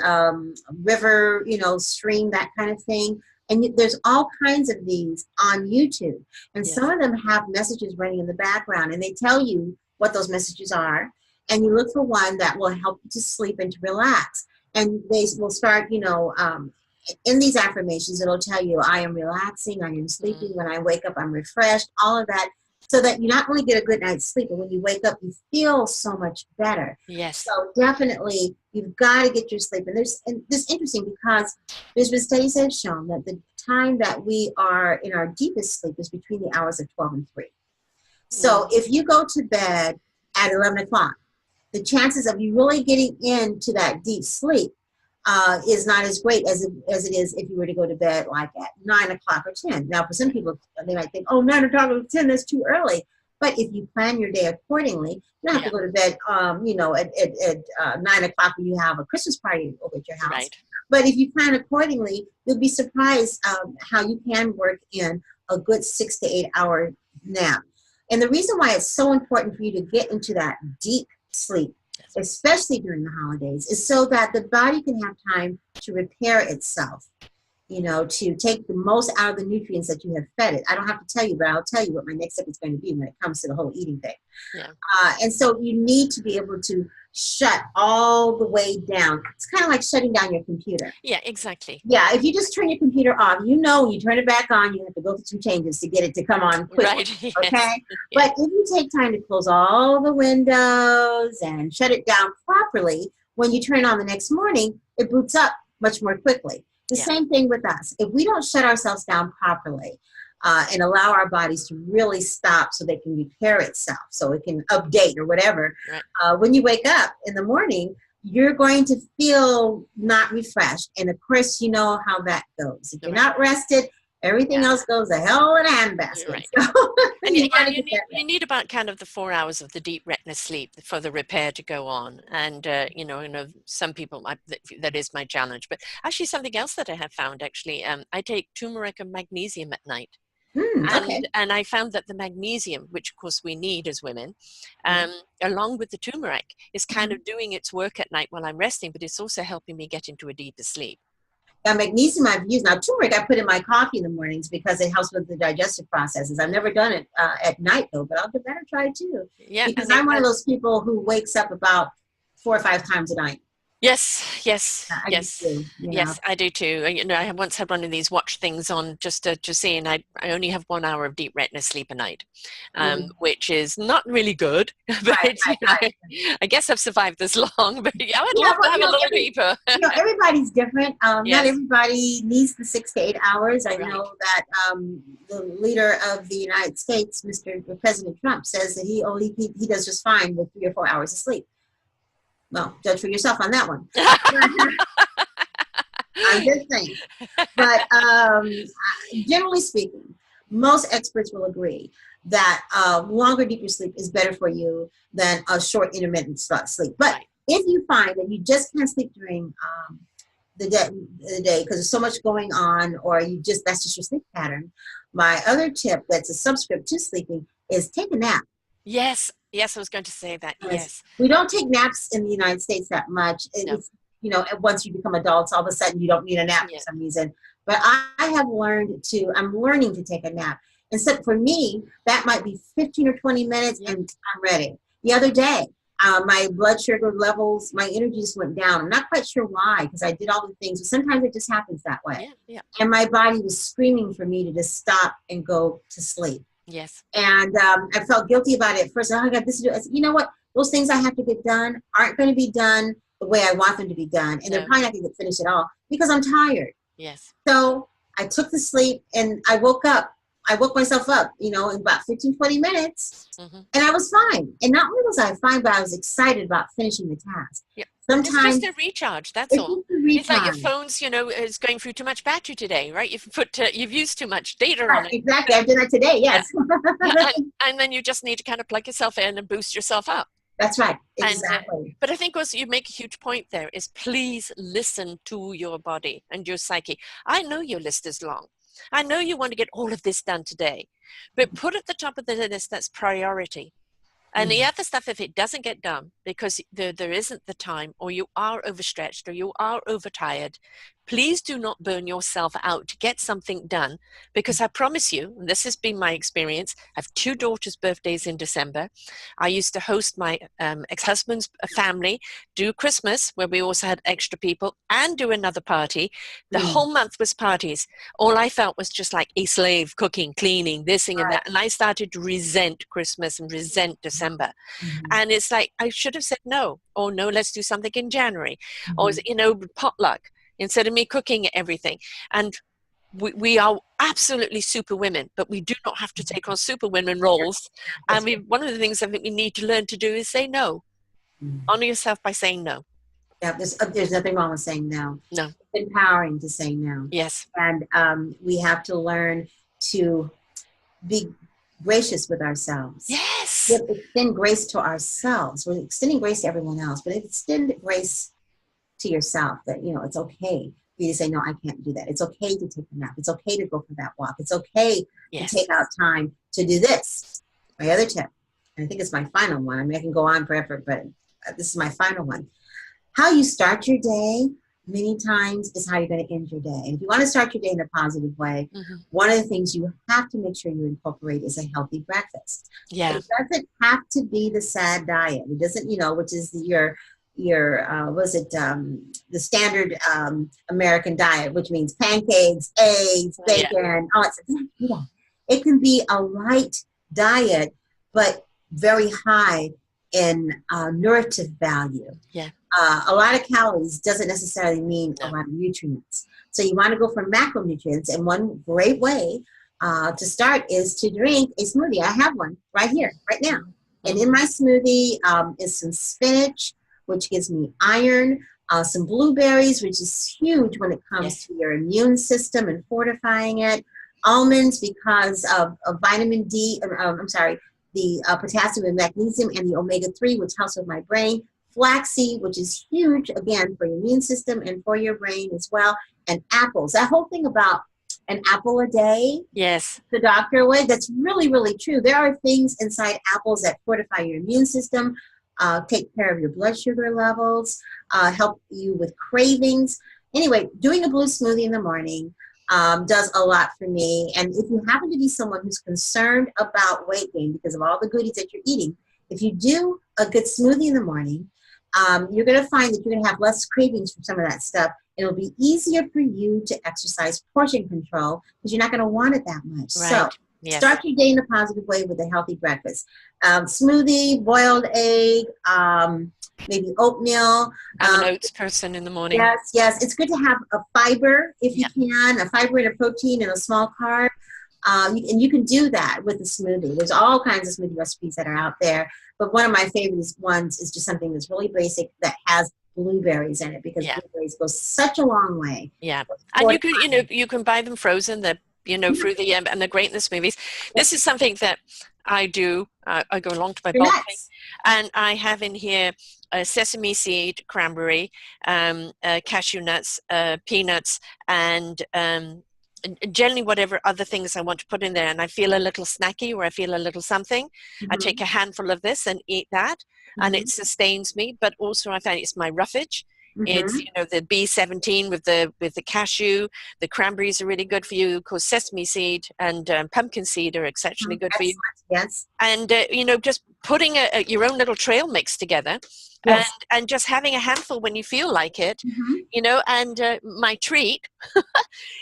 river, stream, that kind of thing. And there's all kinds of these on YouTube. And some of them have messages running in the background, and they tell you what those messages are. And you look for one that will help you to sleep and to relax. And they will start, in these affirmations, it'll tell you, I am relaxing, I am sleeping. When I wake up, I'm refreshed, all of that. So that you not only get a good night's sleep, but when you wake up, you feel so much better. Yes. So definitely, you've got to get your sleep. And this is interesting because there's been studies that have shown that the time that we are in our deepest sleep is between the hours of 12 and 3. So if you go to bed at 11 o'clock, the chances of you really getting into that deep sleep is not as great as it is if you were to go to bed like at 9 o'clock or 10. Now, for some people, they might think, 9 o'clock or 10, that's too early. But if you plan your day accordingly, you don't have to go to bed, at 9 o'clock when you have a Christmas party over at your house. Right. But if you plan accordingly, you'll be surprised how you can work in a good 6 to 8 hour nap. And the reason why it's so important for you to get into that deep sleep, especially during the holidays, is so that the body can have time to repair itself, to take the most out of the nutrients that you have fed it. I don't have to tell you, but I'll tell you what my next step is going to be when it comes to the whole eating thing. Yeah. And so you need to be able to shut all the way down. It's kind of like shutting down your computer. Yeah, exactly. Yeah, if you just turn your computer off, when you turn it back on, you have to go through some changes to get it to come on quickly. Right. Yes. Okay? But if you take time to close all the windows and shut it down properly, when you turn it on the next morning, it boots up much more quickly. The same thing with us. If we don't shut ourselves down properly and allow our bodies to really stop so they can repair itself, so it can update or whatever, when you wake up in the morning, you're going to feel not refreshed. And of course, you know how that goes. If you're not rested, everything else goes to hell in a handbasket. Right. So, and you need about kind of the 4 hours of the deep retina sleep for the repair to go on. And, some people, that is my challenge. But actually something else that I have found, actually, I take turmeric and magnesium at night. And I found that the magnesium, which of course we need as women, along with the turmeric, is kind of doing its work at night while I'm resting, but it's also helping me get into a deeper sleep. Now, magnesium I've used. Now, turmeric I put in my coffee in the mornings because it helps with the digestive processes. I've never done it at night, though, but I'll give that a try, too. Yeah, because I'm one of those people who wakes up about 4 or 5 times a night. Yes, yes, I do yes, too. Yeah. yes, I do too. You know, I once had one of these watch things on just to see, and I only have 1 hour of deep retina sleep a night, Mhm. which is not really good. Right, But you right, know, right. I guess I've survived this long. But yeah, I would Yeah, love to well, have a little deeper. everybody's different. Not Yes, everybody needs the 6 to 8 hours. I right. know that the leader of the United States, Mr. President Trump, says that he does just fine with 3 or 4 hours of sleep. Well, judge for yourself on that one. I'm just saying. But generally speaking, most experts will agree that longer, deeper sleep is better for you than a short, intermittent sleep. But Right. if you find that you just can't sleep during the day because there's so much going on, or that's just your sleep pattern, my other tip that's a subscript to sleeping is take a nap. Yes, yes, I was going to say that. Yes. Yes. We don't take naps in the United States that much. No. It's, once you become adults, all of a sudden you don't need a nap for Yeah. some reason. But I'm learning to take a nap. And so for me, that might be 15 or 20 minutes Yeah. and I'm ready. The other day, my blood sugar levels, my energy just went down. I'm not quite sure why, because I did all the things, but sometimes it just happens that way. Yeah. Yeah. And my body was screaming for me to just stop and go to sleep. Yes. And I felt guilty about it at first. Oh, I got this to do. I said, you know what? Those things I have to get done aren't going to be done the way I want them to be done. And they're No. probably not going to get finished at all because I'm tired. Yes. So I took the sleep and I woke up. I woke myself up, in about 15, 20 minutes. Hmm. And I was fine. And not only was I fine, but I was excited about finishing the task. Yeah. It's just Sometimes a recharge. That's it's all. just a It's like your recharge. phone's, is going through too much battery today, right? You've used too much data Right, on it. exactly. I did that today. And, Yes. and then you just need to kind of plug yourself in and boost yourself up. That's right. And Exactly. but I think also you make a huge point there is please listen to your body and your psyche. I know your list is long. I know you want to get all of this done today, but put at the top of the list that's priority. And the Mhm. other stuff, if it doesn't get done because there isn't the time, or you are overstretched, or you are overtired, please do not burn yourself out to get something done. Because I promise you, and this has been my experience, I have two daughters' birthdays in December. I used to host my ex-husband's family, do Christmas, where we also had extra people, and do another party. The Mhm. whole month was parties. All I felt was just like a slave, cooking, cleaning, this thing and Right. that. And I started to resent Christmas and resent December. Mhm. And it's like, I should have said no, or no, let's do something in January, or, Mhm. potluck instead of me cooking everything. And we are absolutely super women, but we do not have to take on super women roles. And That's right. one of the things I think we need to learn to do is say no. Mhm. Honor yourself by saying no. Yeah, there's nothing wrong with saying no. No. It's empowering to say no. Yes. And we have to learn to be gracious with ourselves. Yes. Extend grace to ourselves. We're extending grace to everyone else, but extend grace to yourself that, it's okay for you to say, no, I can't do that. It's okay to take a nap. It's okay to go for that walk. It's okay to Yes. take out time to do this. My other tip, and I think it's my final one. I mean, I can go on forever, but this is my final one. How you start your day many times is how you're going to end your day. And if you want to start your day in a positive way, one of the things you have to make sure you incorporate is a healthy breakfast. Yeah. It doesn't have to be the sad diet. It doesn't, which is the standard American diet, which means pancakes, eggs, bacon, all that stuff. Yeah. It can be a light diet, but very high in nutritive value. Yeah. A lot of calories doesn't necessarily mean a No. lot of nutrients. So you want to go for macronutrients, and one great way to start is to drink a smoothie. I have one right here, right now. And in my smoothie is some spinach, which gives me iron, some blueberries, which is huge when it comes to your immune system and fortifying it, almonds because of vitamin D, the potassium and magnesium, and the omega-3, which helps with my brain, flaxseed, which is huge, again, for your immune system and for your brain as well, and apples. That whole thing about an apple a day, Yes. the doctor would, that's really, really true. There are things inside apples that fortify your immune system, take care of your blood sugar levels, help you with cravings. Anyway, doing a blue smoothie in the morning does a lot for me. And if you happen to be someone who's concerned about weight gain because of all the goodies that you're eating, if you do a good smoothie in the morning, you're going to find that you're going to have less cravings from some of that stuff. It'll be easier for you to exercise portion control because you're not going to want it that much. Right. So Yes. start your day in a positive way with a healthy breakfast. Smoothie, boiled egg, maybe oatmeal. I'm an oats person in the morning. Yes, yes. It's good to have a fiber if you can, a fiber and a protein and a small carb. And you can do that with a smoothie. There's all kinds of smoothie recipes that are out there. But one of my favorite ones is just something that's really basic that has blueberries in it because blueberries go such a long way. Yeah. And you can buy them frozen, through the and they're great in the smoothies. This is something that I do. I go along to my bulk thing, and I have in here sesame seed, cranberry, cashew nuts, peanuts, and generally whatever other things I want to put in there. And I feel a little snacky or I feel a little something. I take a handful of this and eat that, and it sustains me. But also I find it's my roughage. It's the B17 with the cashew. The cranberries are really good for you. Of course, sesame seed and pumpkin seed are exceptionally good for you. Yes. And just putting your own little trail mix together, and just having a handful when you feel like it. And my treat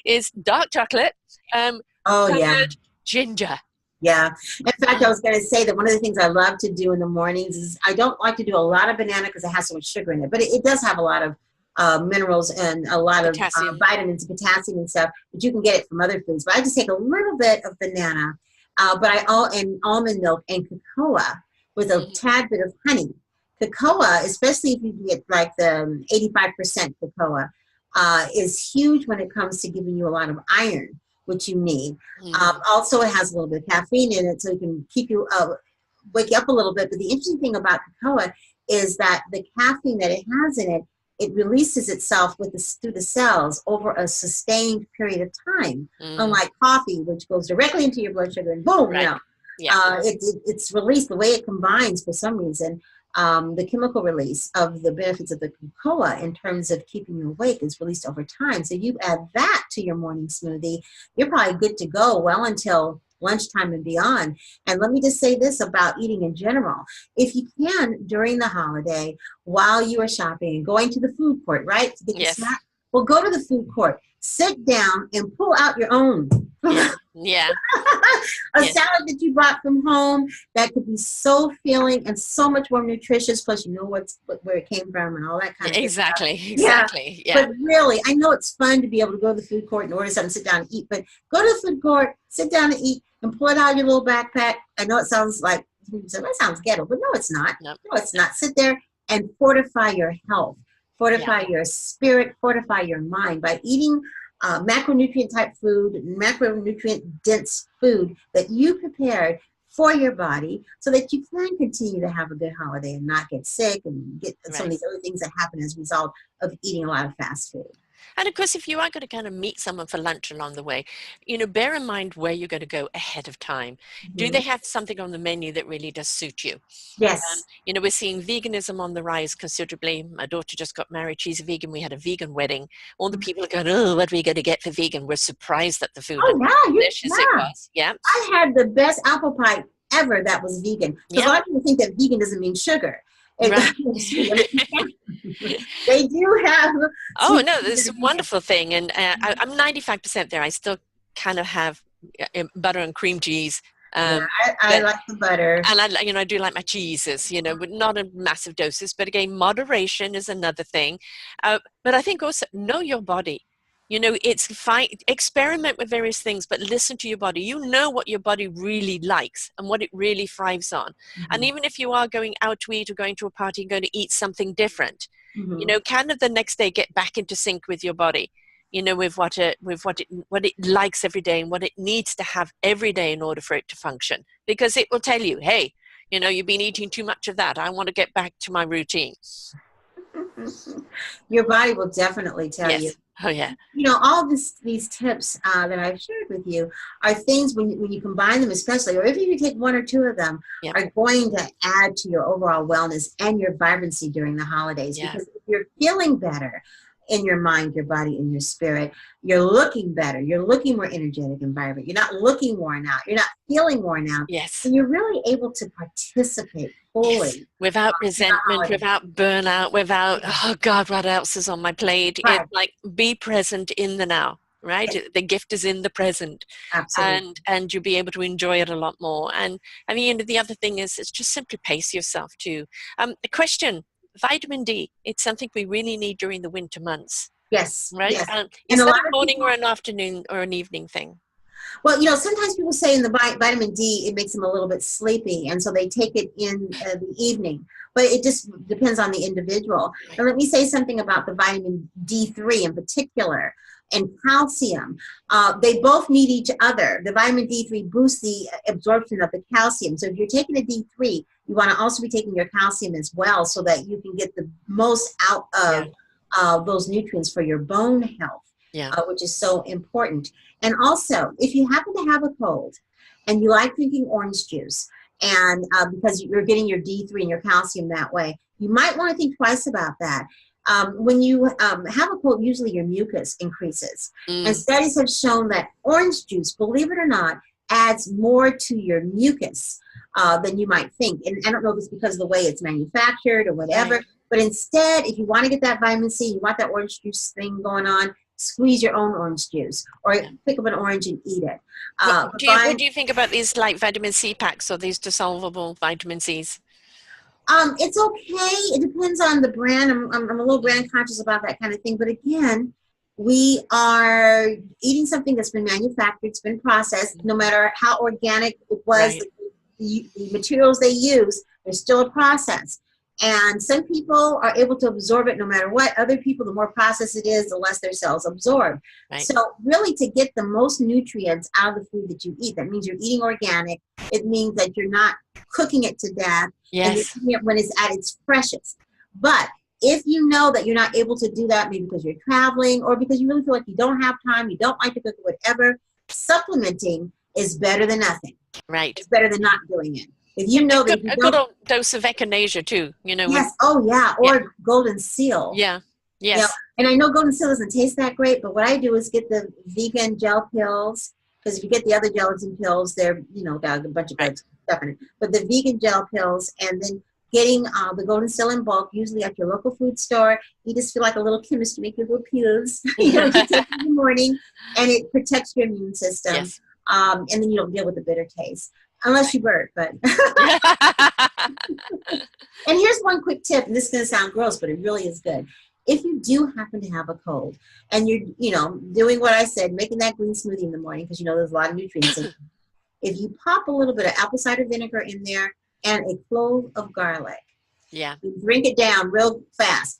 is dark chocolate. Ginger. Yeah. In fact, I was going to say that one of the things I love to do in the mornings is I don't like to do a lot of banana because it has so much sugar in it, but it does have a lot of minerals and a lot of vitamins and potassium and stuff, but you can get it from other foods. But I just take a little bit of banana, and almond milk and cocoa with a tad bit of honey. Cocoa, especially if you get like the 85% cocoa, is huge when it comes to giving you a lot of iron, which you need. Also, it has a little bit of caffeine in it, so it can keep you wake you up a little bit. But the interesting thing about cocoa is that the caffeine that it has in it, it releases itself through the cells over a sustained period of time. Unlike coffee, which goes directly into your blood sugar and boom, it's released. The way it combines, for some reason, the chemical release of the benefits of the cocoa in terms of keeping you awake is released over time. So you add that to your morning smoothie, you're probably good to go well until lunchtime and beyond. And let me just say this about eating in general. If you can, during the holiday, while you are shopping and going to the food court, right, to get your snack, well, go to the food court, sit down and pull out your own. A salad that you brought from home that could be so filling and so much more nutritious, plus you know where it came from and all that kind of stuff. Exactly. But really, I know it's fun to be able to go to the food court and order something, sit down and eat, but go to the food court, sit down and eat, and pull it out of your little backpack. I know it sounds like, that sounds ghetto, but no, it's not. No, it's not. Sit there and fortify your health, fortify your spirit, fortify your mind by eating macronutrient type food, macronutrient dense food that you prepared for your body so that you can continue to have a good holiday and not get sick and get some of these other things that happen as a result of eating a lot of fast food. And of course, if you are going to kind of meet someone for lunch along the way, bear in mind where you're going to go ahead of time. Do they have something on the menu that really does suit you? Yes. We're seeing veganism on the rise considerably. My daughter just got married. She's a vegan. We had a vegan wedding. All the people are going, oh, what are we going to get for vegan? We're surprised at the food. Delicious it was. Yeah. I had the best apple pie ever that was vegan. Because a lot of people think that vegan doesn't mean sugar. Right. They do have. Oh no, this is a wonderful thing, and I'm 95% there. I still kind of have butter and cream cheese. I like the butter, and I do like my cheeses. But not in massive doses. But again, moderation is another thing. But I think also know your body. It's fine. Experiment with various things, but listen to your body. You know what your body really likes and what it really thrives on. And even if you are going out to eat or going to a party and going to eat something different, kind of the next day get back into sync with your body, with what it likes every day and what it needs to have every day in order for it to function. Because it will tell you, hey, you've been eating too much of that. I want to get back to my routine. Your body will definitely tell you. Oh, yeah. All these tips that I've shared with you are things when you combine them, especially, or if you take one or two of them, are going to add to your overall wellness and your vibrancy during the holidays. Because if you're feeling better in your mind, your body, and your spirit, you're looking better. You're looking more energetic and vibrant. You're not looking worn out. You're not feeling worn out. Yes. And you're really able to participate Yes. fully. Without In the resentment, holidays. without burnout, without, oh God, what else is on my plate? Right. It's like be present in the now, right? The gift is in the present, Absolutely. and you'll be able to enjoy it a lot more. And I mean, the other thing is just simply pace yourself too. The question, vitamin D, it's something we really need during the winter months, Yes, right? yes. And Is a that lot a of morning people, or an afternoon or an evening thing? well, sometimes people say in the vitamin D, it makes them a little bit sleepy, and so they take it in the evening. But it just depends on the individual. Right. And let me say something about the vitamin D3 in particular and calcium. They both need each other. The vitamin D3 boosts the absorption of the calcium. So if you're taking a D3, you want to also be taking your calcium as well so that you can get the most out Yeah. of those nutrients for your bone health, Yeah. which is so important. And also, if you happen to have a cold and you like drinking orange juice, and because you're getting your D3 and your calcium that way, you might want to think twice about that. When you have a cold, usually your mucus increases. And Mm, studies have shown that orange juice, believe it or not, adds more to your mucus than you might think. And I don't know if it's because of the way it's manufactured or whatever, right. but instead, if you want to get that vitamin C, you want that orange juice thing going on, squeeze your own orange juice or Yeah. pick up an orange and eat it. What do you think about these like vitamin C packs or these dissolvable vitamin C's? It's okay. It depends on the brand. I'm a little brand conscious about that kind of thing. But again, we are eating something that's been manufactured, it's been processed, no matter how organic it was, Right. the materials they use, there's still a process. And some people are able to absorb it no matter what. Other people, the more processed it is, the less their cells absorb. Right. So really to get the most nutrients out of the food that you eat, that means you're eating organic. It means that you're not cooking it to death and you're Yes. eating it when it's at its freshest. But if you know that you're not able to do that, maybe because you're traveling or because you really feel like you don't have time, you don't like to cook, whatever, supplementing is better than nothing. Right. It's better than not doing it. If you know that if you A good don't, old dose of echinacea too. yes, oh yeah, Yeah. or golden seal. Yeah. Yeah, Yes. and I know golden seal doesn't taste that great, but what I do is get the vegan gel pills, because if you get the other gelatin pills, they're, got a bunch of Right. good stuff in it. But the vegan gel pills, and then getting the golden seal in bulk, usually at your local food store. You just feel like a little chemist to make your little pills, you take it in the morning, and it protects your immune system. Yes. And then you don't deal with the bitter taste, unless you burp, but. And here's one quick tip, and this is going to sound gross, but it really is good. If you do happen to have a cold and you're, doing what I said, making that green smoothie in the morning, because there's a lot of nutrients in it. If you pop a little bit of apple cider vinegar in there and a clove of garlic, Yeah. you drink it down real fast.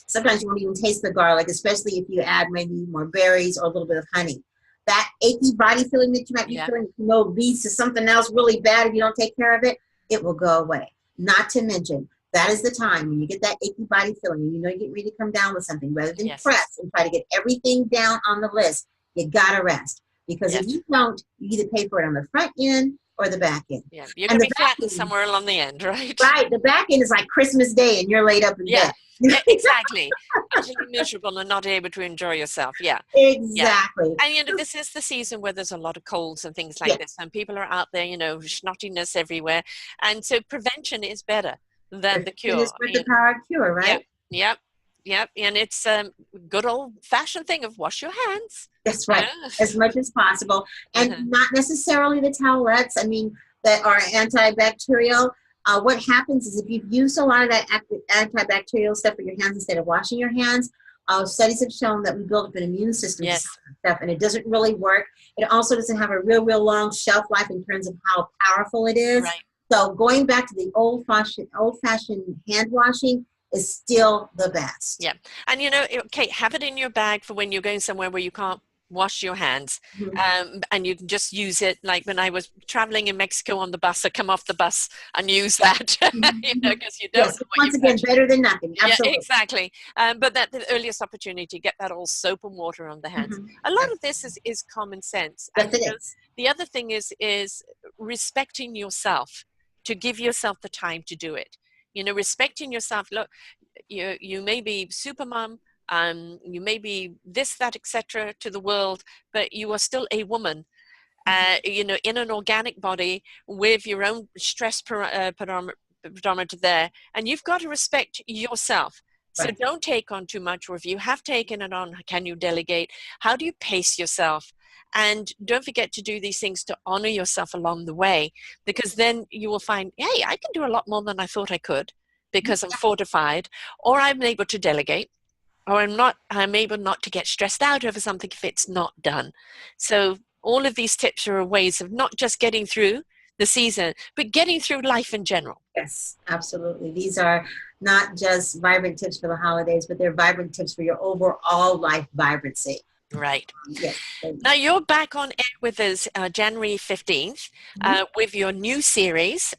Sometimes you won't even taste the garlic, especially if you add maybe more berries or a little bit of honey. That achy body feeling that you might be Yeah. feeling, leads to something else really bad if you don't take care of it, it will go away. Not to mention, that is the time when you get that achy body feeling and you get ready to come down with something, rather than Yes. press and try to get everything down on the list, you gotta rest. Because Yes. if you don't, you either pay for it on the front end or the back end. Yeah. You're And going to the be back flattened end, somewhere along the end, right? right, the back end is like Christmas Day and you're laid up in Yeah. bed. Exactly. Utterly miserable and not able to enjoy yourself. Yeah. Yeah. Exactly. And this is the season where there's a lot of colds and things like Yeah. this, and people are out there, snottiness everywhere. And so prevention is better than the And cure. it's with the power of cure, right? Yep. Yep. And it's good old fashioned thing of wash your hands. That's right. Yeah. As much as possible. And not necessarily the towelettes, that are antibacterial. What happens is if you've used a lot of that antibacterial stuff for your hands instead of washing your hands, studies have shown that we build up an immune system to Yes. stuff, and it doesn't really work. It also doesn't have a real long shelf life in terms of how powerful it is. Right. So going back to the old-fashioned hand washing is still the best. Yeah. And okay, have it in your bag for when you're going somewhere where you can't wash your hands. And you can just use it. Like when I was traveling in Mexico on the bus, I come off the bus and use that, because you don't Yes, know what once you've again, touched. better than nothing. Absolutely. Yeah, exactly. But that the earliest opportunity, get that old soap and water on the hands. A lot of this is common sense. Yes, And it is. the other thing is respecting yourself, to give yourself the time to do it. Respecting yourself. Look, you may be super mom, you may be this, that, etc. to the world, but you are still a woman, in an organic body with your own stress barometer there, and you've got to respect yourself. So Right. don't take on too much, or if you have taken it on, can you delegate? How do you pace yourself? And don't forget to do these things to honor yourself along the way, because then you will find, hey, I can do a lot more than I thought I could because I'm fortified, or I'm able to delegate, or I'm able not to get stressed out over something if it's not done. So all of these tips are ways of not just getting through the season, but getting through life in general. Yes, absolutely. These are not just vibrant tips for the holidays, but they're vibrant tips for your overall life vibrancy. Right. Yes. Now you're back on air with us January 15th with your new series,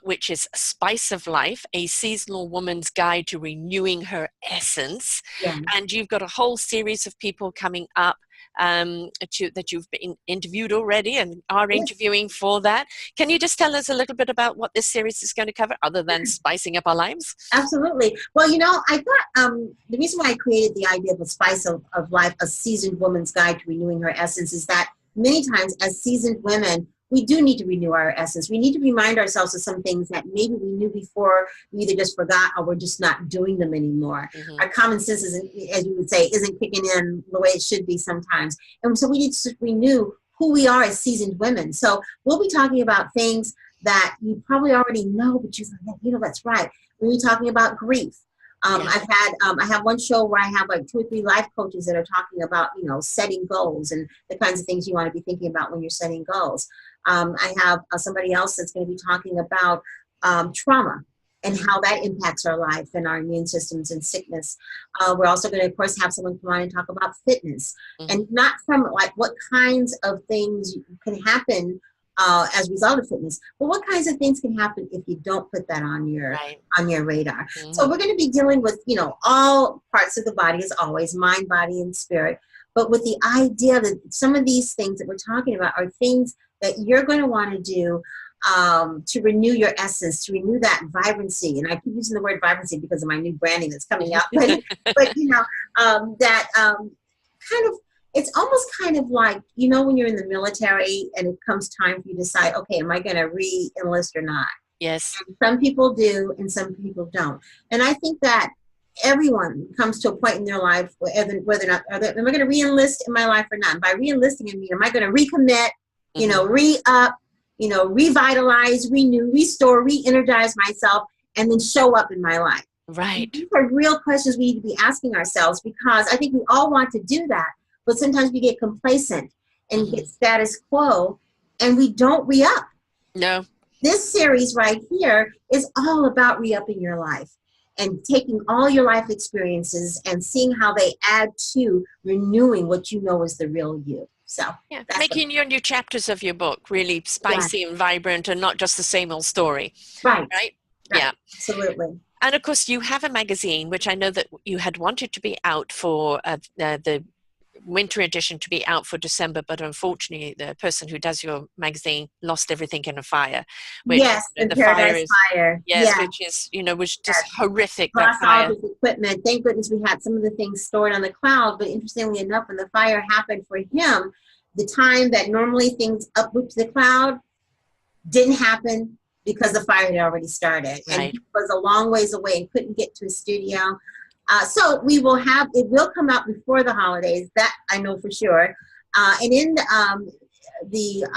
which is Spice of Life, a seasonal woman's guide to renewing her essence. Yeah. And you've got a whole series of people coming up that you've been interviewed already and are interviewing for that. Can you just tell us a little bit about what this series is going to cover, other than spicing up our lives? Absolutely. Well, you know, I thought the reason why I created the idea of a spice of life, a seasoned woman's guide to renewing her essence, is that many times as seasoned women, we do need to renew our essence. We need to remind ourselves of some things that maybe we knew before, we either just forgot or we're just not doing them anymore. Mm-hmm. Our common sense isn't, as you would say, isn't kicking in the way it should be sometimes. And so we need to renew who we are as seasoned women. So we'll be talking about things that you probably already know, but you're like, you know, that's right. We'll be talking about grief. I have one show where I have like 2 or 3 life coaches that are talking about, you know, setting goals and the kinds of things you want to be thinking about when you're setting goals. I have somebody else that's going to be talking about trauma and how that impacts our life and our immune systems and sickness. We're also going to, of course, have someone come on and talk about fitness, and not from like what kinds of things can happen as a result of fitness, but what kinds of things can happen if you don't put that on your radar. So we're going to be dealing with, you know, all parts of the body, as always, mind, body, and spirit, but with the idea that some of these things that we're talking about are things that you're going to want to do to renew your essence, to renew that vibrancy. And I keep using the word vibrancy because of my new branding that's coming out, but you know, kind of, it's almost kind of like, you know, when you're in the military and it comes time for you to decide, okay, am I going to re-enlist or not? Yes. And some people do and some people don't. And I think that everyone comes to a point in their life, whether or not, am I going to re-enlist in my life or not? And by re-enlisting, I mean, am I going to recommit, you know, re-up, you know, revitalize, renew, restore, re-energize myself, and then show up in my life? Right. These are real questions we need to be asking ourselves, because I think we all want to do that. But sometimes we get complacent and get status quo, and we don't re-up. No. This series right here is all about re-upping your life and taking all your life experiences and seeing how they add to renewing what you know is the real you. So yeah, making your new chapters of your book really spicy and vibrant, and not just the same old story. Right. Yeah. Absolutely. And of course, you have a magazine, which I know that you had wanted to be out for the winter edition to be out for December, but unfortunately the person who does your magazine lost everything in a fire. Which, yes, the Paradise Fire. Yes, which is, you know, was just horrific. Lost all his equipment. Thank goodness we had some of the things stored on the cloud, but interestingly enough, when the fire happened for him, the time that normally things uproot to the cloud didn't happen because the fire had already started. And he was a long ways away and couldn't get to his studio. So we will have, it will come out before the holidays, that I know for sure. And in the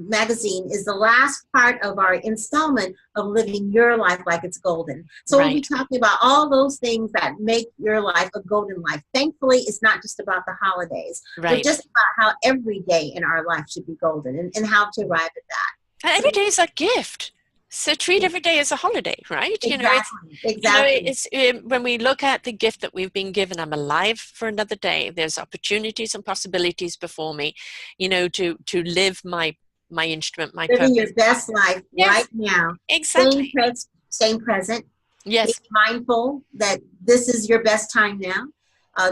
magazine is the last part of our installment of living your life like it's golden. So we'll be talking about all those things that make your life a golden life. Thankfully, it's not just about the holidays, but just about how every day in our life should be golden, and how to arrive at that. And every day is a gift. So treat every day as a holiday, right? Exactly. You know, it's when we look at the gift that we've been given, I'm alive for another day. There's opportunities and possibilities before me, you know, to live my instrument, my living purpose. Your best life right now. Exactly. Staying present. Yes. Be mindful that this is your best time now.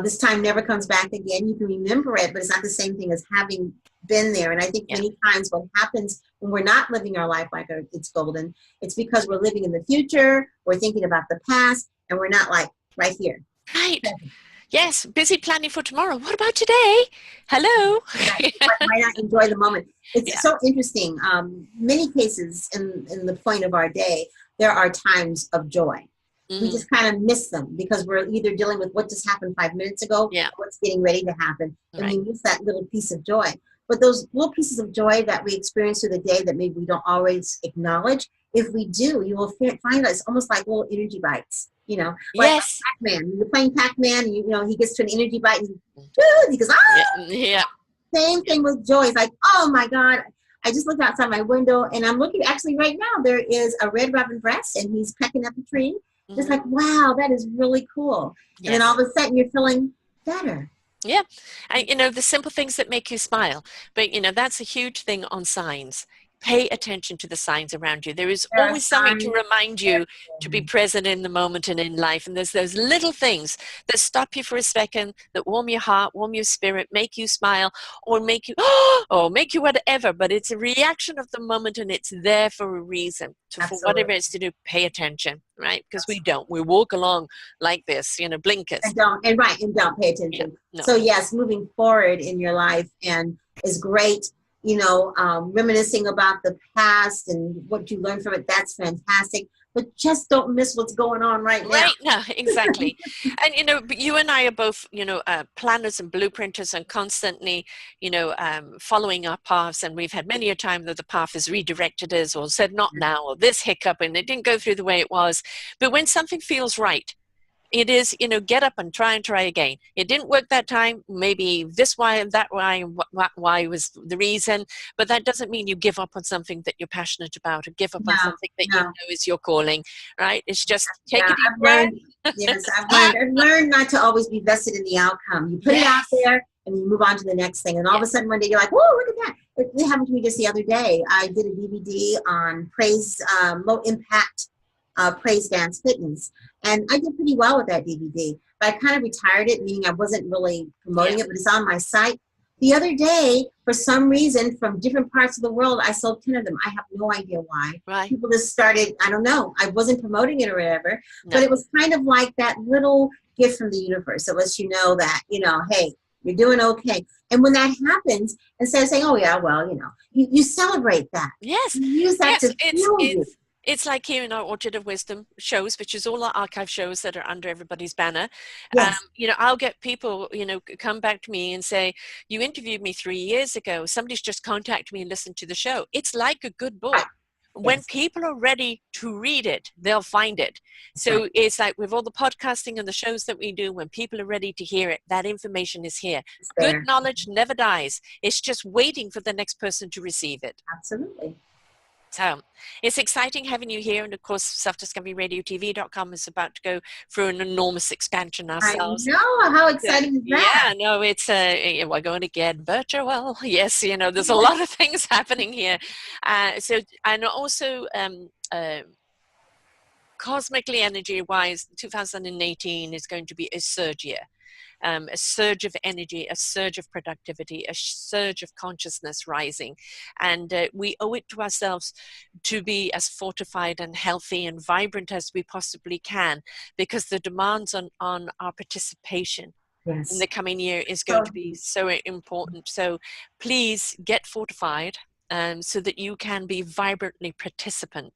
This time never comes back again. You can remember it, but it's not the same thing as having been there. And I think many times what happens when we're not living our life like it's golden, it's because we're living in the future, we're thinking about the past, and we're not like right here. Right. Yes, busy planning for tomorrow. What about today? Hello. Why not enjoy the moment? It's so interesting. Many cases in the point of our day, there are times of joy. We Mm, just kind of miss them because we're either dealing with what just happened 5 minutes ago yeah, or what's getting ready to happen, and we right. miss that little piece of joy. But those little pieces of joy that we experience through the day that maybe we don't always acknowledge, if we do, you will find that it's almost like little energy bites. Like Yes. Pac-Man. You're playing Pac-Man, and he gets to an energy bite, and he goes, Yeah, ah! yeah, Same yeah. thing with joy. It's like, oh my God. I just looked outside my window and I'm looking, actually right now, there is a red robin breast and he's pecking at the tree. It's Hmm. like, wow, that is really cool. And then all Yes. of a sudden you're feeling better. Yeah. The simple things that make you smile. But, that's a huge thing on signs. Pay attention to the signs around you. There is There are always something to signs. remind you to be present in the moment and in life. And there's those little things that stop you for a second, that warm your heart, warm your spirit, make you smile, or make you, or make you whatever. But it's a reaction of the moment and it's there for a reason. For Absolutely. whatever it's to do, pay attention, right? Because we don't. We walk along like this, blinkers. And don't pay Yeah. attention. No. So yes, moving forward in your life and is great. Reminiscing about the past and what you learned from it, that's fantastic. But just don't miss what's going on right now. Right. No, exactly. And but you and I are both planners and blueprinters and constantly following our paths, and we've had many a time that the path has redirected us or said not now, or this hiccup and it didn't go through the way it was. But when something feels right, it is, get up and try again. It didn't work that time. Maybe this why and that why was the reason. But that doesn't mean you give up on something that you're passionate about, or give up on No, something that you no. know is your calling. Right? It's just take Yeah, a deep I've breath. learned. Yes, I've learned not to always be vested in the outcome. You put it out Yes. there, and you move on to the next thing. And all Yeah. of a sudden, one day you're like, "Whoa, look at that!" It happened to me just the other day. I did a DVD on praise, low impact praise dance fitness, and I did pretty well with that DVD. But I kind of retired it, meaning I wasn't really Yeah. promoting it. But it's on my site. The other day, for some reason, from different parts of the world, I sold 10 of them. I have no idea why. Right. People just started, I don't know. I wasn't promoting it or whatever, but No. it was kind of like that little gift from the universe. It lets you know that, hey, you're doing okay. And when that happens, instead of saying, oh, yeah, well, you celebrate that. Yes. You use that Yes. to It's fuel you. it's it's like here in our Orchard of Wisdom shows, which is all our archive shows that are under everybody's banner. Yes, I'll get people, come back to me and say, "You interviewed me 3 years ago. Somebody's just contacted me and listened to the show." It's like a good right. book. When Yes, people are ready to read it, they'll find it. that's right. So it's like with all the podcasting and the shows that we do, when people are ready to hear it, that information is here. It's Good there. knowledge never dies. It's just waiting for the next person to receive it. Absolutely. So it's exciting having you here. And of course, selfdiscoveryradiotv.com is about to go through an enormous expansion I ourselves. know. How So, exciting is that? yeah, no, it's we're going to get virtual. Yes, there's a lot of things happening here. And also cosmically energy wise, 2018 is going to be a surge year. A surge of energy, a surge of productivity, a surge of consciousness rising. And we owe it to ourselves to be as fortified and healthy and vibrant as we possibly can, because the demands on our participation in Yes. the coming year is going to So, be so important. So please get fortified. So that you can be vibrantly participating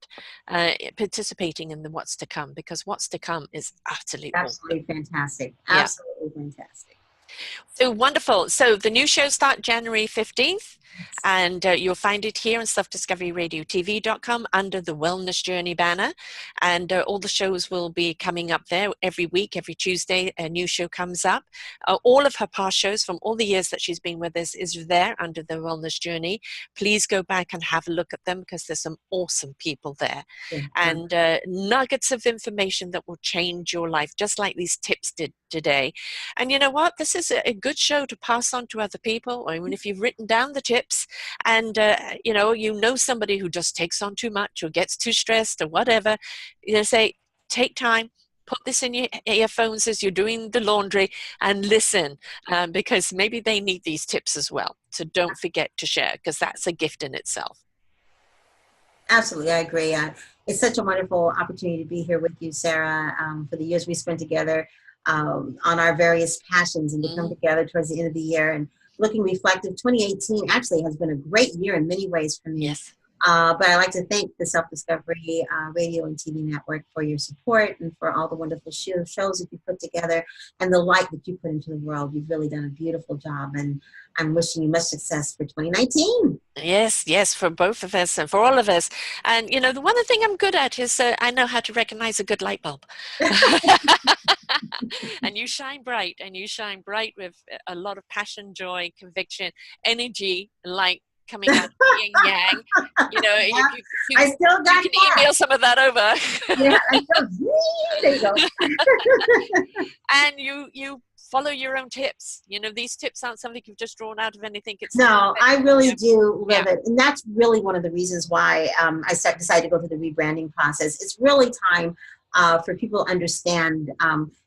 in the what's to come, because what's to come is utterly awesome. absolutely fantastic. Yeah. Absolutely fantastic. So wonderful. So the new shows start January 15th, and you'll find it here on selfdiscoveryradiotv.com under the Wellness Journey banner. And all the shows will be coming up there every week. Every Tuesday, a new show comes up. All of her past shows from all the years that she's been with us is there under the Wellness Journey. Please go back and have a look at them, because there's some awesome people there. Yeah. And nuggets of information that will change your life, just like these tips did today. And you know what? This is a good show to pass on to other people. I mean, if you've written down the tips and, you know somebody who just takes on too much or gets too stressed or whatever, say, take time, put this in your earphones as you're doing the laundry and listen, because maybe they need these tips as well. So don't forget to share, because that's a gift in itself. Absolutely, I agree. It's such a wonderful opportunity to be here with you, Sara, for the years we spent together on our various passions, and to come together towards the end of the year and looking reflective. 2018 actually has been a great year in many ways for me. Yes. But I'd like to thank the Self-Discovery Radio and TV Network for your support and for all the wonderful shows that you put together and the light that you put into the world. You've really done a beautiful job, and I'm wishing you much success for 2019. Yes, for both of us and for all of us. And, the one thing I'm good at is I know how to recognize a good light bulb. And you shine bright, with a lot of passion, joy, conviction, energy, light coming out of yin yang. Yeah, I still got you can email some of that over. Yeah, there you go. And you follow your own tips. These tips aren't something you've just drawn out of anything. No, I really do live it. And that's really one of the reasons why I decided to go through the rebranding process. It's really time for people to understand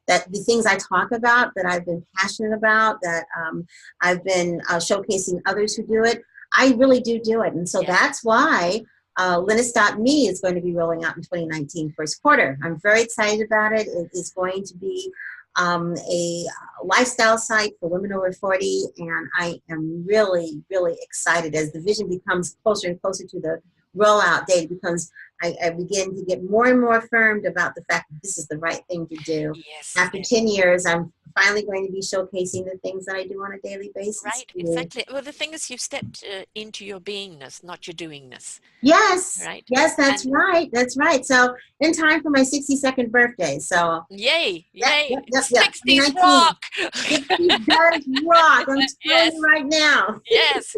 that the things I talk about, that I've been passionate about, that I've been showcasing others who do it, I really do it. And so that's why Lynnis.me is going to be rolling out in 2019 first quarter. I'm very excited about it. It is going to be a lifestyle site for women over 40, and I am really, really excited as the vision becomes closer and closer to the rollout date. I begin to get more and more affirmed about the fact that this is the right thing to do. After 10 years, I'm finally going to be showcasing the things that I do on a daily basis. Right, exactly. Well, the thing is, you've stepped into your beingness, not your doingness. Yes. Right. Yes, that's right. That's right. So, in time for my 62nd birthday. So, yay. 60s rock. 60s does rock. I'm telling you right now. Yes.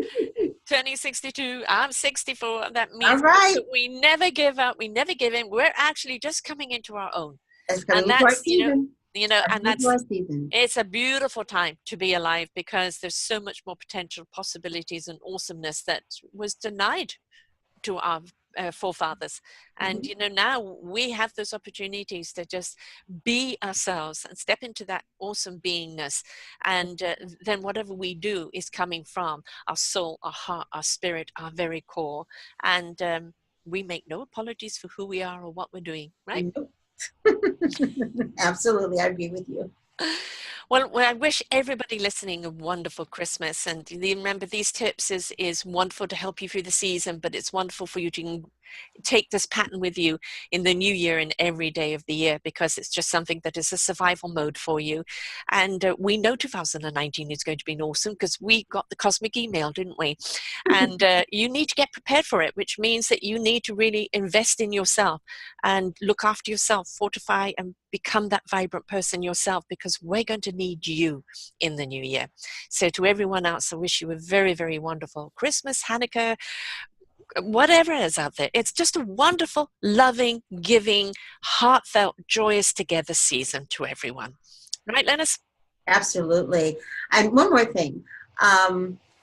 Turning 62. I'm 64. That means that we never give up. We never give in. We're actually just coming into our own. That's coming into our season. And it's a beautiful time to be alive, because there's so much more potential, possibilities, and awesomeness that was denied to our forefathers. And now we have those opportunities to just be ourselves and step into that awesome beingness, and then whatever we do is coming from our soul, our heart, our spirit, our very core, and we make no apologies for who we are or what we're doing, right? Nope. Absolutely, I agree with you. Well, I wish everybody listening a wonderful Christmas. And remember, these tips is wonderful to help you through the season, but it's wonderful for you to take this pattern with you in the new year and every day of the year, because it's just something that is a survival mode for you. And we know 2019 is going to be awesome, because we got the cosmic email, didn't we? And you need to get prepared for it, which means that you need to really invest in yourself and look after yourself, fortify, and become that vibrant person yourself, because we're going to need you in the new year. So to everyone else, I wish you a very, very wonderful Christmas, Hanukkah, whatever is out there. It's just a wonderful, loving, giving, heartfelt, joyous together season to everyone. Right, Lynnis? Absolutely. And one more thing.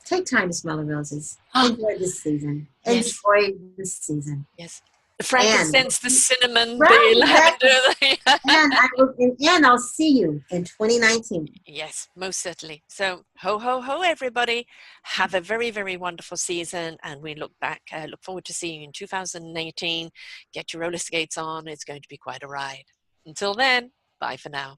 Take time to smell the roses. Enjoy this season. Yes. Enjoy this season. Yes. The frankincense, the cinnamon, the lavender. And I'll see you in 2019. Yes, most certainly. So, ho, ho, ho, everybody. Have a very, very wonderful season. And we look forward to seeing you in 2018. Get your roller skates on. It's going to be quite a ride. Until then, bye for now.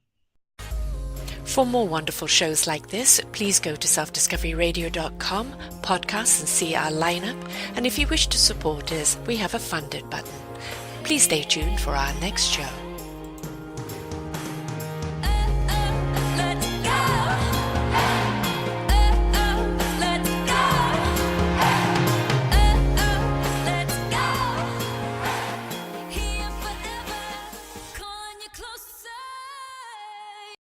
For more wonderful shows like this, please go to selfdiscoveryradio.com, podcasts, and see our lineup. And if you wish to support us, we have a funded button. Please stay tuned for our next show.